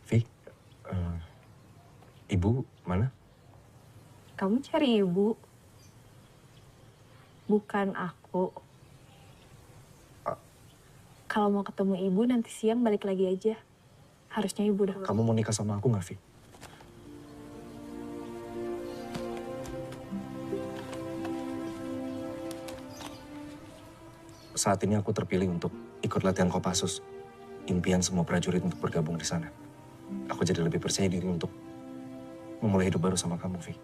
Vi, ibu mana? Kamu cari ibu, bukan aku. Kalau mau ketemu ibu nanti siang balik lagi aja. Harusnya ibu udah. Kamu mau nikah sama aku nggak, Vi? Saat ini aku terpilih untuk ikut latihan Kopassus. Impian semua prajurit untuk bergabung di sana. Aku jadi lebih percaya diri untuk memulai hidup baru sama kamu, Vi.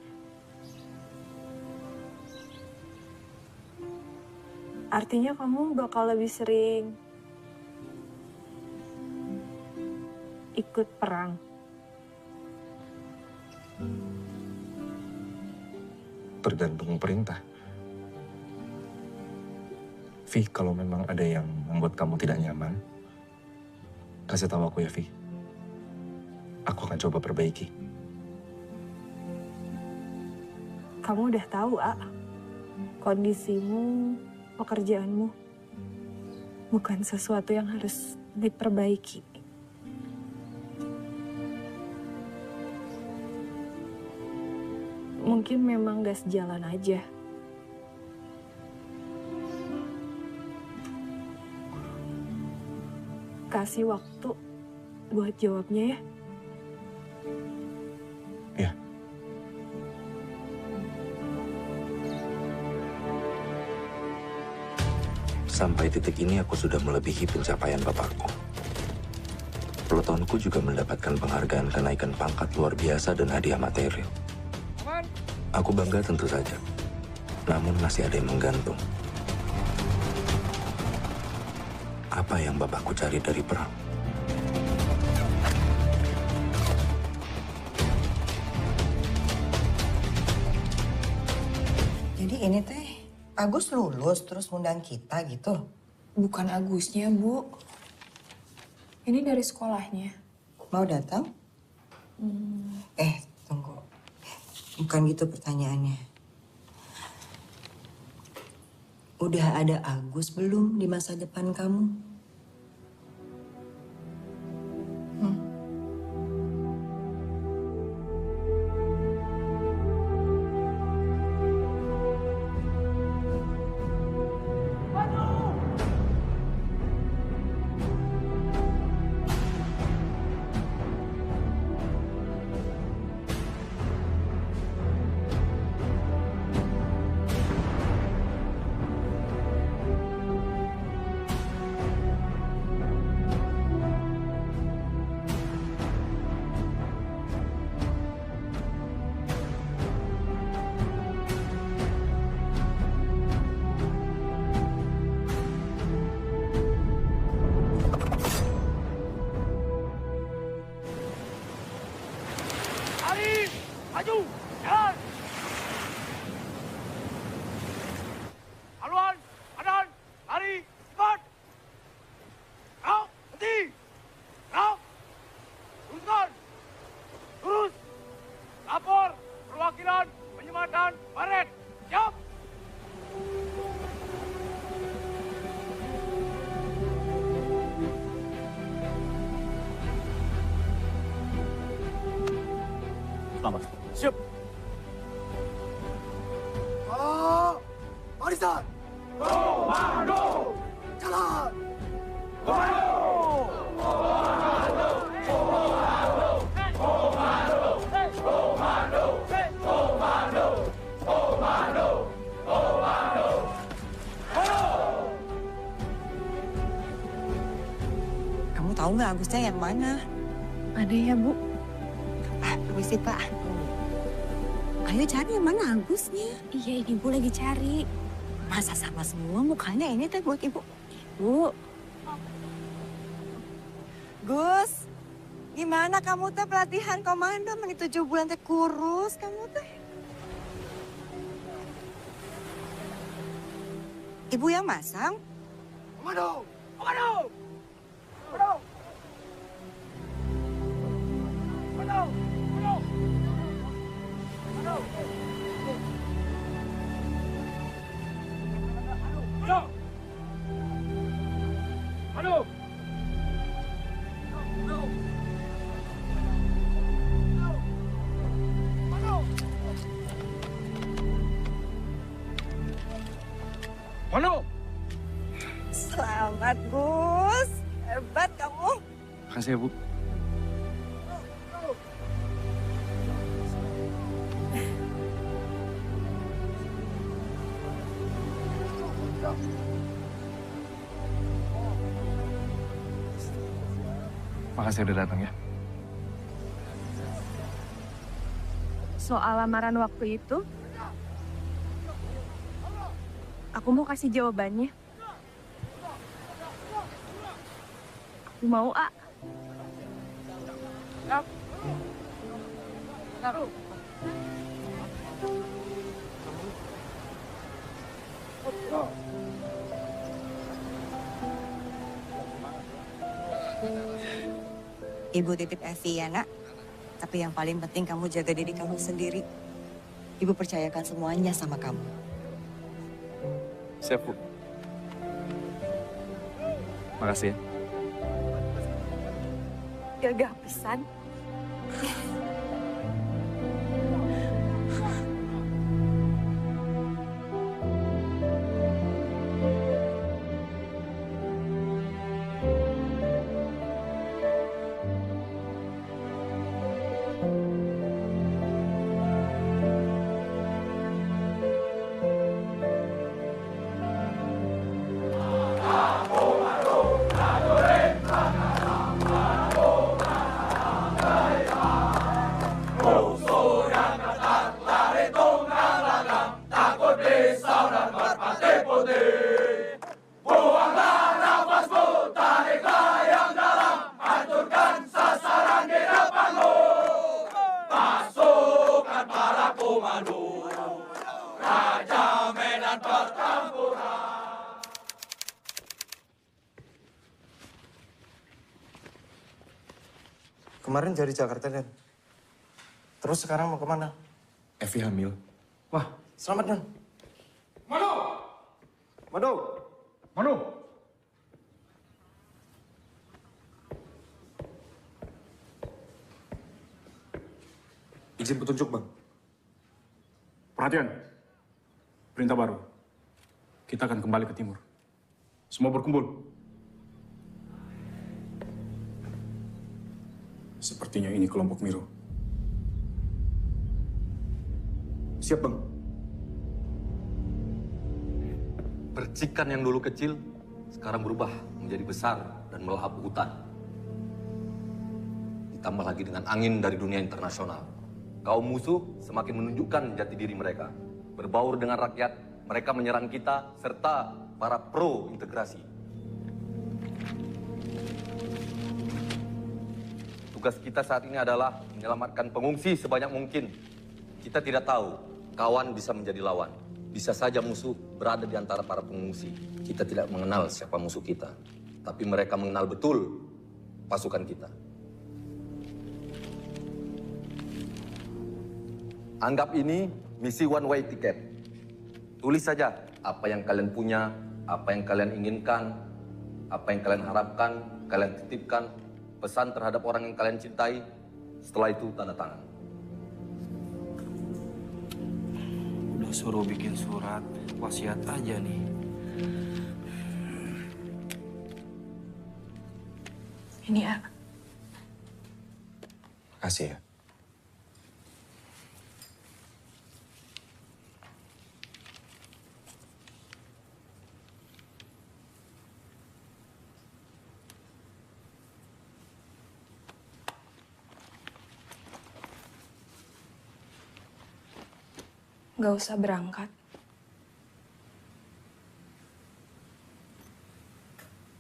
Artinya kamu bakal lebih sering ikut perang. Tergantung perintah. Vi, kalau memang ada yang membuat kamu tidak nyaman, kasih tahu aku ya, Vi. Aku akan coba perbaiki. Kamu udah tahu, A. Kondisimu, pekerjaanmu bukan sesuatu yang harus diperbaiki. Mungkin memang gak sejalan aja. Kasih waktu buat jawabnya ya. Ya. Sampai titik ini aku sudah melebihi pencapaian bapakku. Pelotonku juga mendapatkan penghargaan kenaikan pangkat luar biasa dan hadiah material. Aku bangga tentu saja, namun masih ada yang menggantung. Apa yang bapakku cari dari perang? Jadi ini teh, Agus lulus terus ngundang kita gitu? Bukan Agusnya, Bu. Ini dari sekolahnya. Mau datang? Tunggu. Bukan gitu pertanyaannya. Udah ada Agus belum di masa depan kamu? Siap. Barisan. Komando. Jalan. Komando. Kamu tahu nggak Agusnya yang mana? Ada ya, Bu. Permisi, Pak. Ayo cari yang mana Agusnya. Iya, Ibu lagi cari. Masa sama semua mukanya ini teh buat Ibu? Bu. Gus, gimana kamu teh pelatihan komando? Meni 7 bulan teh kurus kamu teh. Ibu yang masang? Komando! Komando! Komando! Komando! Komando! Komando! Aduh! Mano! Selamat, Gus. Hebat kamu. Makasih ya, Bu. Makasih udah datang ya. Soal lamaran waktu itu, aku mau kasih jawabannya. Aku mau, A. Taruh. Ibu titip Evi ya, Nak. Tapi yang paling penting kamu jaga diri kamu sendiri. Ibu percayakan semuanya sama kamu. Siap, Bu. Makasih ya. Gagah pisan. Kemarin dari Jakarta, Dan. Terus sekarang mau kemana? Evi hamil. Wah, selamat, Dan. Mano! Mano! Mano! Izin petunjuk, Bang. Perhatian. Perintah baru. Kita akan kembali ke timur. Semua berkumpul. Sepertinya ini kelompok Miro. Siap, Bang. Percikan yang dulu kecil, sekarang berubah menjadi besar dan melahap hutan. Ditambah lagi dengan angin dari dunia internasional. Kaum musuh semakin menunjukkan jati diri mereka. Berbaur dengan rakyat, mereka menyerang kita, serta para pro-integrasi. Tugas kita saat ini adalah menyelamatkan pengungsi sebanyak mungkin. Kita tidak tahu, kawan bisa menjadi lawan. Bisa saja musuh berada di antara para pengungsi. Kita tidak mengenal siapa musuh kita. Tapi mereka mengenal betul pasukan kita. Anggap ini misi one way ticket. Tulis saja apa yang kalian punya, apa yang kalian inginkan, apa yang kalian harapkan, kalian titipkan, pesan terhadap orang yang kalian cintai. Setelah itu tanda tangan. Suruh bikin surat wasiat aja nih. Ini A. Makasih ya. Gak usah berangkat.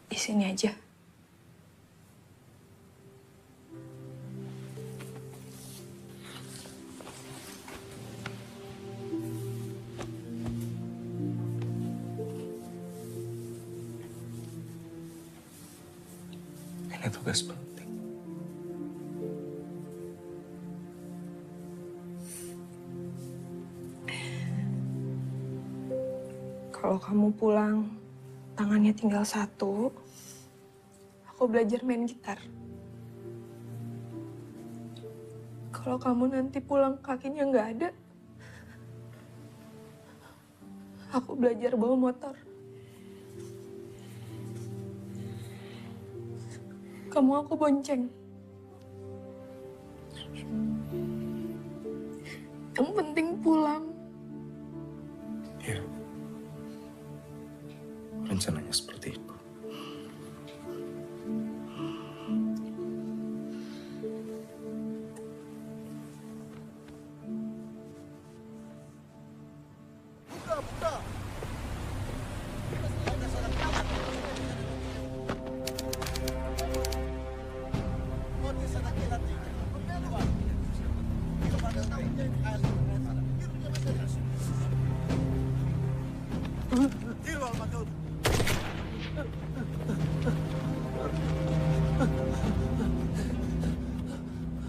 Di sini aja. Ini tugas penting. Kalau kamu pulang, tangannya tinggal satu, aku belajar main gitar. Kalau kamu nanti pulang kakinya nggak ada, aku belajar bawa motor. Kamu aku bonceng. Yang penting pulang. Iya. Rencananya seperti itu.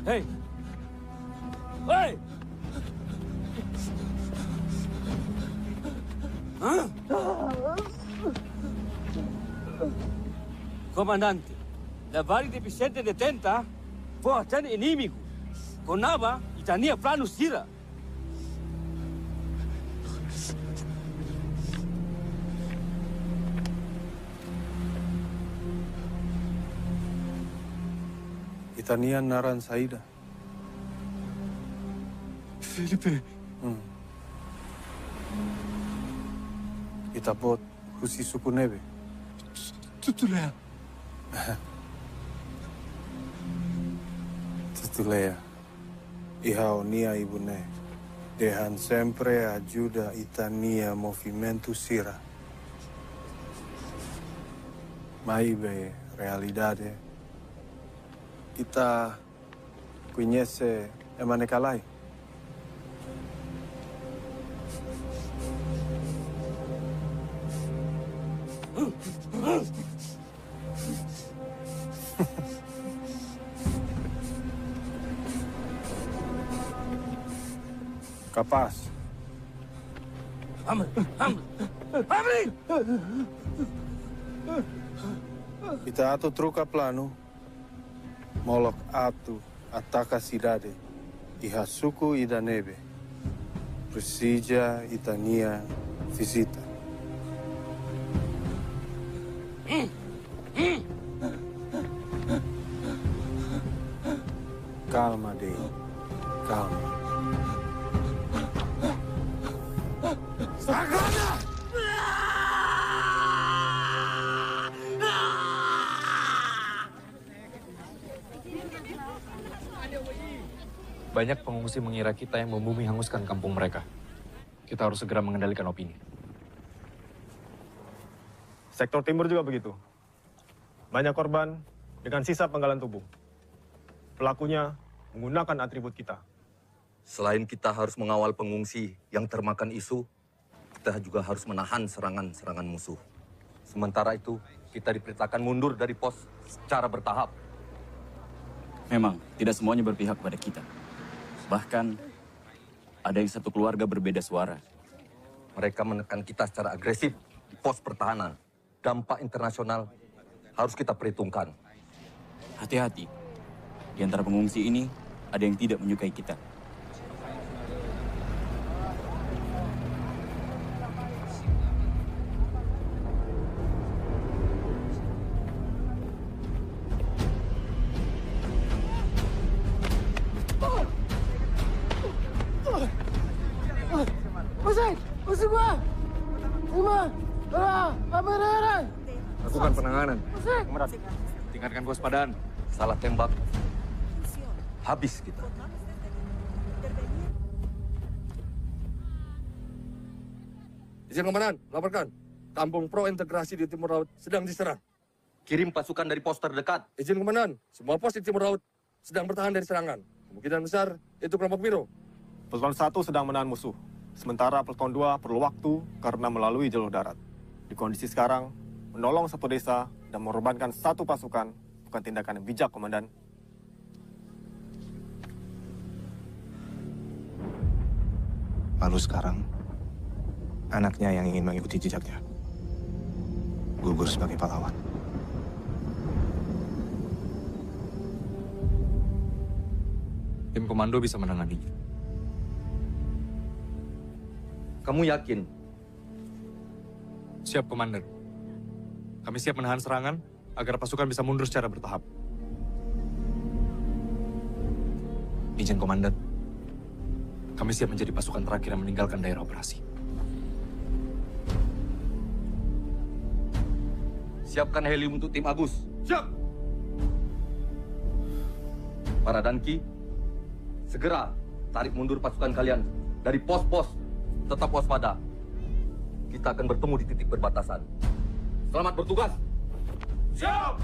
Hei! Hei! Hã? Comandante, levar de Vicente de Tenta forte inimigo. Conava e tinha plano Sira. Itania Naran Saida. Felipe. Itapot Husi Suku Nebe. Tutulea. Tutulea. Ihao nia ibune. Dehan sempre ajuda Itania movimento Sira. Maibe realidade. Kita conhece Emanekalai. Capaz. Abre! Kita ato troca plano. Molok atu ataca cidade. Iha suku ida nebe. Precisa Itania visita. Calma, Dei. Calma. Sagana! Banyak pengungsi mengira kita yang membumi hanguskan kampung mereka. Kita harus segera mengendalikan opini. Sektor timur juga begitu. Banyak korban dengan sisa penggalan tubuh. Pelakunya menggunakan atribut kita. Selain kita harus mengawal pengungsi yang termakan isu, kita juga harus menahan serangan-serangan musuh. Sementara itu, kita diperintahkan mundur dari pos secara bertahap. Memang, tidak semuanya berpihak pada kita. Bahkan, ada yang satu keluarga berbeda suara. Mereka menekan kita secara agresif di pos pertahanan. Dampak internasional harus kita perhitungkan. Hati-hati. Di antara pengungsi ini, ada yang tidak menyukai kita. Lakukan penanganan. Tingkatkan kewaspadaan. Salah tembak, habis kita. Izin Komandan, laporkan. Kampung Pro Integrasi di Timur Laut sedang diserang. Kirim pasukan dari pos terdekat. Izin Komandan, semua pos di Timur Laut sedang bertahan dari serangan. Kemungkinan besar itu kelompok biru. Pasukan 1 sedang menahan musuh. Sementara pasukan 2 perlu waktu karena melalui jalur darat. Di kondisi sekarang, menolong satu desa dan mengorbankan satu pasukan bukan tindakan yang bijak, Komandan. Lalu sekarang, anaknya yang ingin mengikuti jejaknya gugur sebagai pahlawan. Tim komando bisa menanganinya. Kamu yakin? Siap, Komandan. Kami siap menahan serangan agar pasukan bisa mundur secara bertahap. Izin Komandan. Kami siap menjadi pasukan terakhir yang meninggalkan daerah operasi. Siapkan helium untuk tim Agus. Siap! Para Danki, segera tarik mundur pasukan kalian dari pos-pos. Tetap waspada. Kita akan bertemu di titik perbatasan. Selamat bertugas. Siap!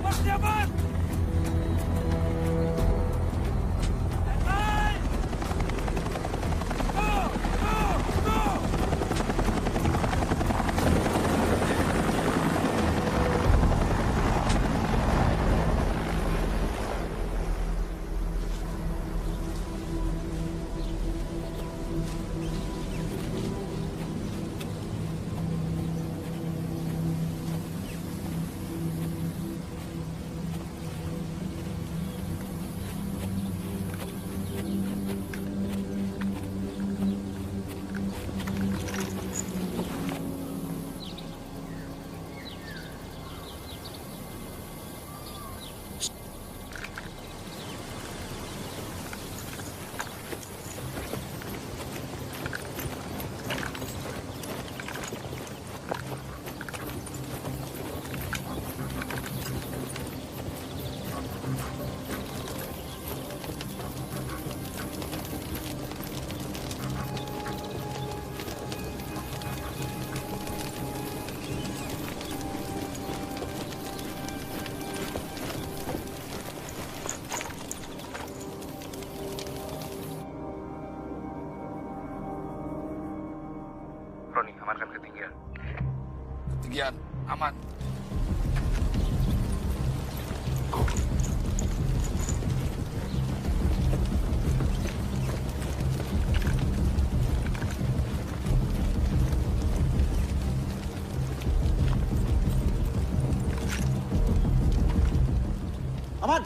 Persiapan! Roni, amankan ketinggian. Ketinggian, aman. Aman!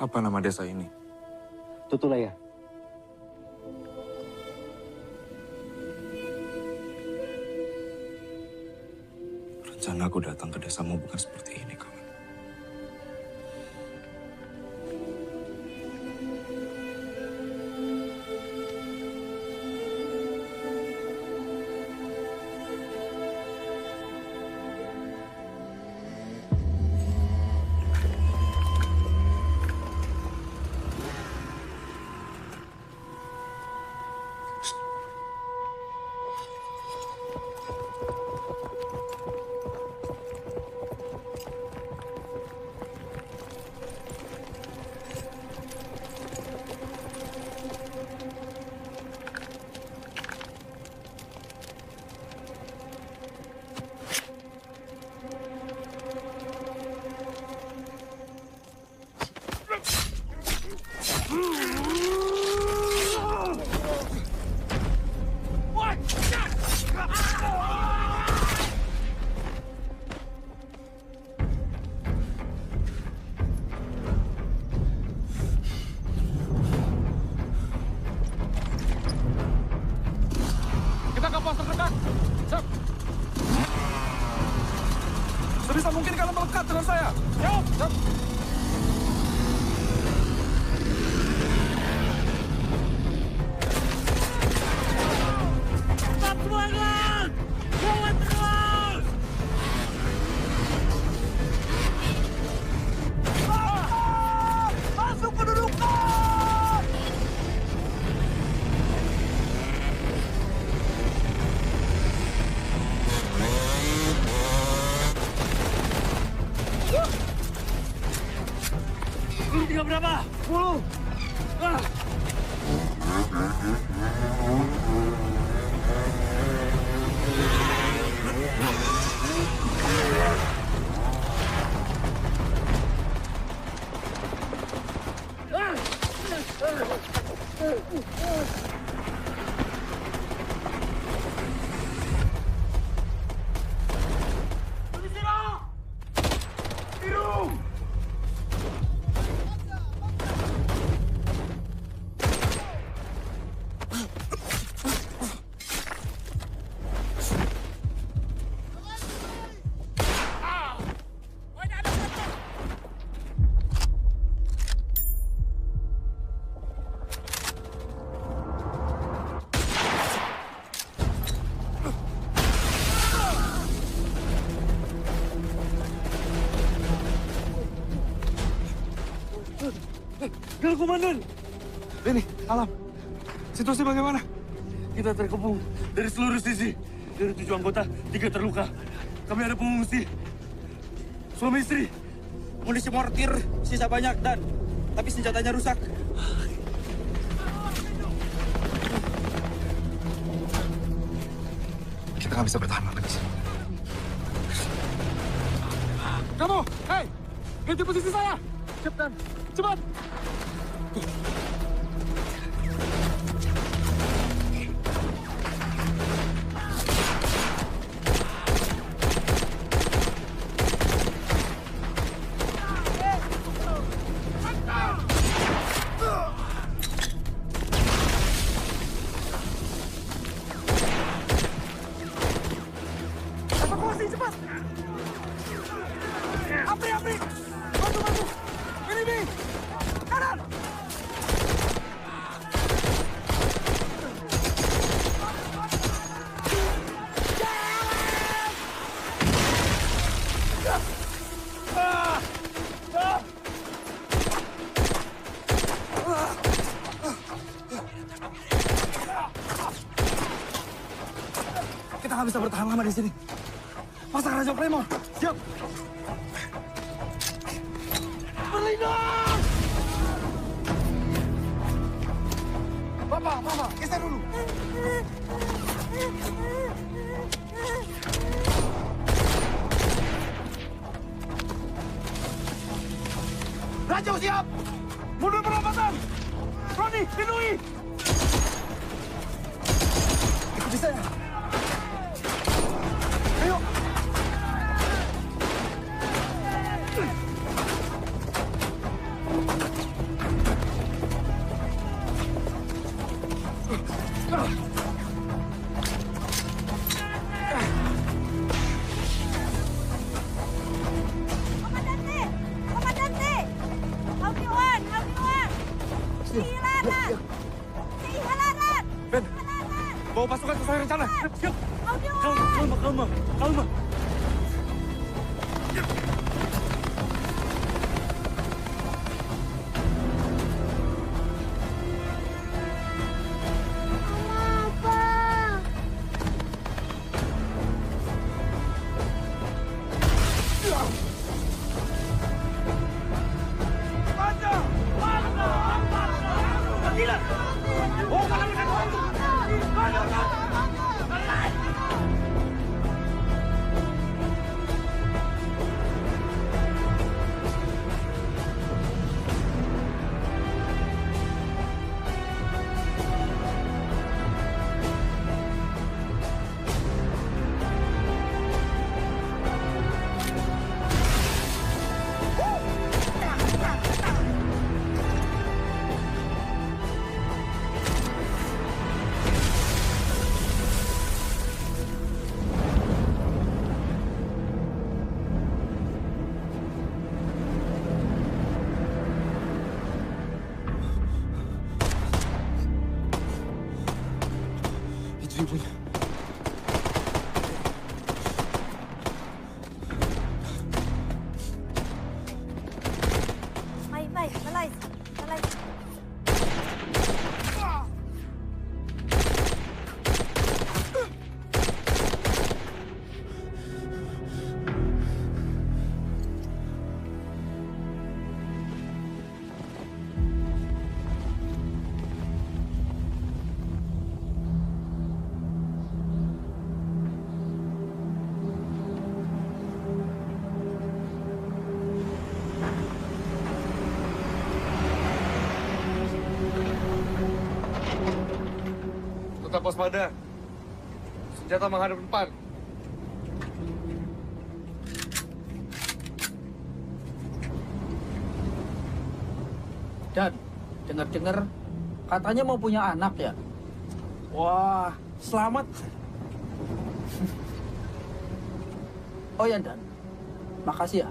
Apa nama desa ini? Tutulaya. Rencana aku datang ke desamu bukan seperti ini, kawan. Kita ke pos terdekat. Siap. Sebisa mungkin kalian melekat dengan saya. Siap. Siap. Tetap semangat. Lawan terus. Masuk pendudukan. Guru tinggal berapa? 10. Ah. Gerak komandan. Ini, Alam. Situasi bagaimana? Kita terkepung dari seluruh sisi. Dari 7 anggota, 3 terluka. Kami ada pengungsi. Suami istri. Munisi mortir sisa banyak dan tapi senjatanya rusak. Kita nggak bisa bertahan lama di sini. Kamu, hei, ganti posisi saya. Cepat, cepat. Evakuasi cepat. Apri, Apri. Bantu, bantu. Ini. Kanan. Kita nggak bisa bertahan lama di sini. Pasang Raja Premon. Siap. Berlindung! Bapak, geser dulu. Raja siap! Mundur perlambatan! Roni, lindungi! Ikuti saya. Ayo. Ben, bawa pasukan sesuai rencana. Siap. Kalma. Jin. Mai, malai. Tetap waspada. Senjata menghadap depan. Dan dengar-dengar katanya mau punya anak ya? Wah, selamat. Oh ya Dan, makasih ya.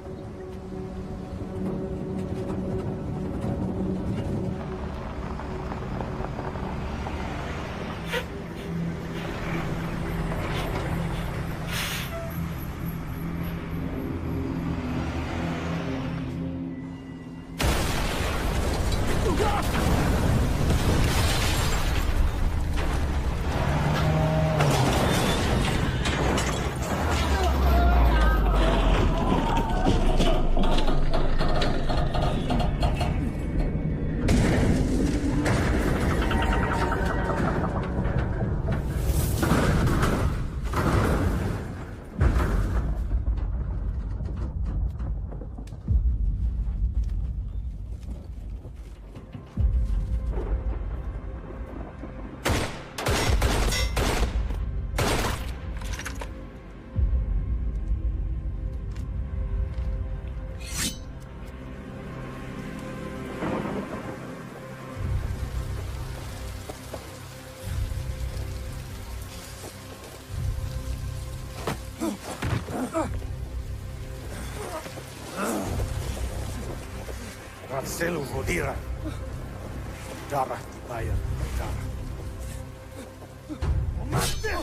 Ratselu Vodira. Darah dibayar darah. Mati!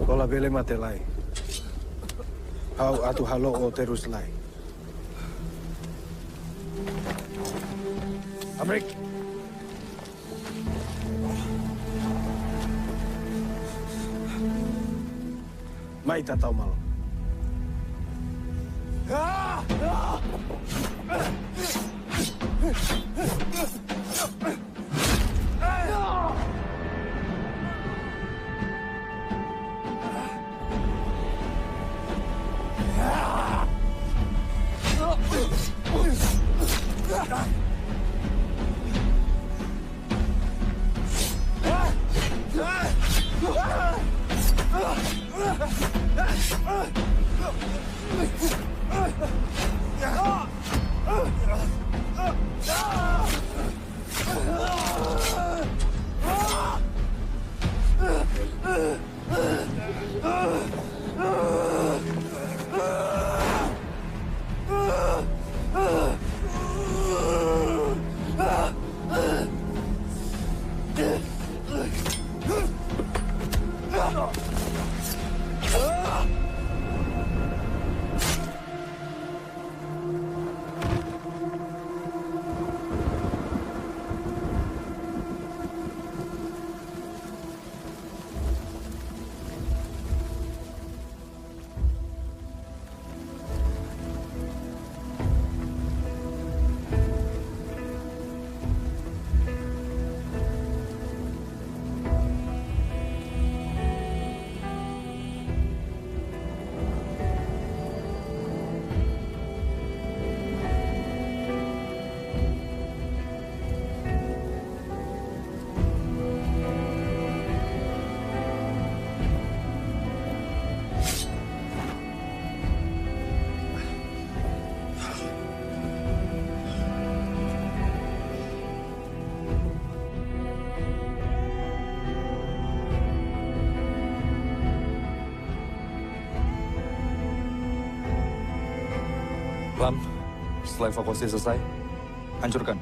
Kola bele mate lai. Hau atu halo o terus lai. Amrik. Mai tatau malo. Lam, setelah evakuasi selesai, hancurkan.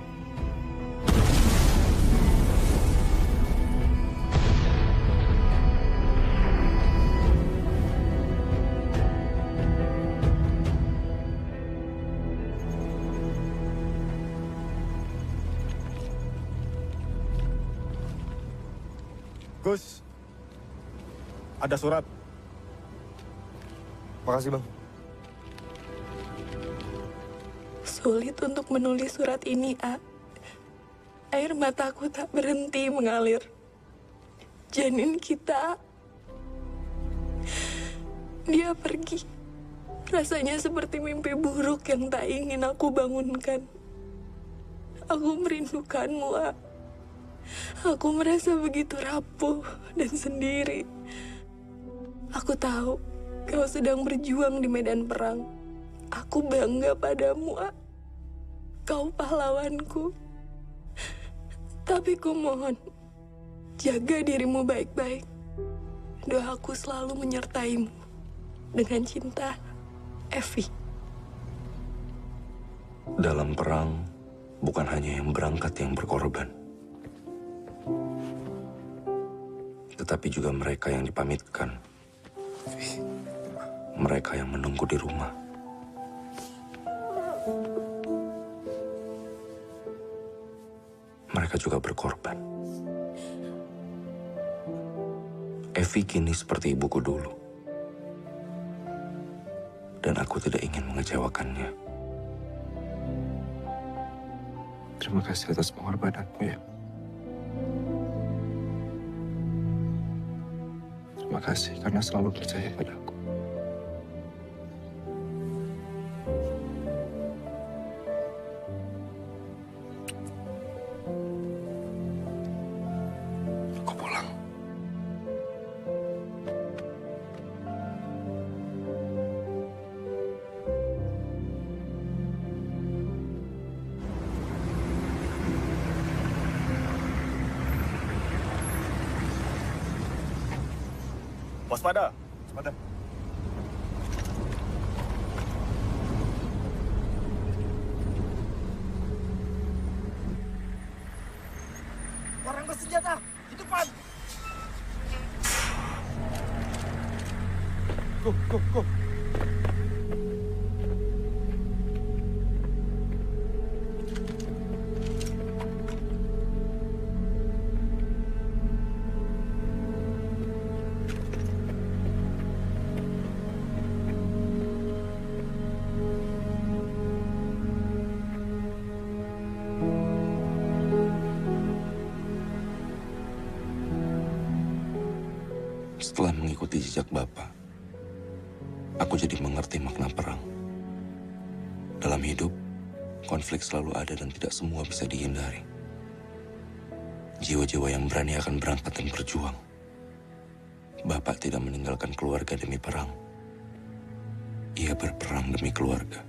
Gus, ada surat. Makasih, Bang. Sulit untuk menulis surat ini, A. Air mataku tak berhenti mengalir. Janin kita, dia pergi. Rasanya seperti mimpi buruk yang tak ingin aku bangunkan. Aku merindukanmu, A. Aku merasa begitu rapuh dan sendiri. Aku tahu kau sedang berjuang di medan perang. Aku bangga padamu, A. Kau pahlawanku. Tapi ku mohon, jaga dirimu baik-baik. Doaku selalu menyertaimu. Dengan cinta, Evi. Dalam perang, bukan hanya yang berangkat yang berkorban, tetapi juga mereka yang dipamitkan. Mereka yang menunggu di rumah. Mereka juga berkorban. Evi kini seperti ibuku dulu. Dan aku tidak ingin mengecewakannya. Terima kasih atas pengorbananmu ya. Terima kasih karena selalu percaya padaku. Aku pulang. Waspada, waspada. Orang bersenjata, di depan. Go. Setelah mengikuti jejak Bapak, aku jadi mengerti makna perang. Dalam hidup, konflik selalu ada dan tidak semua bisa dihindari. Jiwa-jiwa yang berani akan berangkat dan berjuang. Bapak tidak meninggalkan keluarga demi perang. Ia berperang demi keluarga.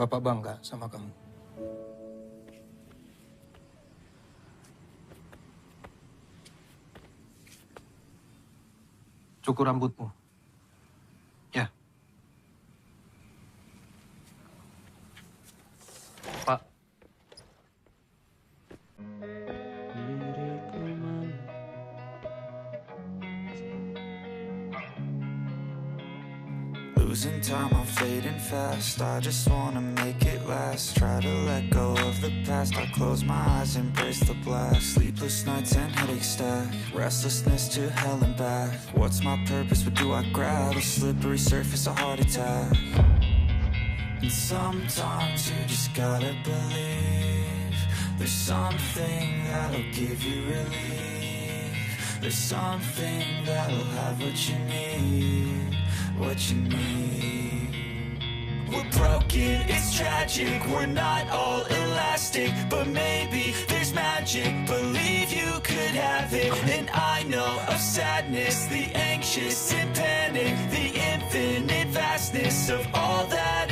Bapak bangga sama kamu. Cukur rambutmu. Ya. Pak. Losing time, I'm fading fast. I just wanna make it last. Try to let go of the past. I close my eyes, embrace the blast. Sleepless nights and headaches stack. Restlessness to hell and back. What's my purpose? What do I grab? A slippery surface, a heart attack. And sometimes you just gotta believe there's something that'll give you relief. There's something that'll have what you need. What you need. We're broken, it's tragic. We're not all elastic, but maybe there's magic. Believe you could have it. And I know of sadness, the anxious and panic, the infinite vastness of all that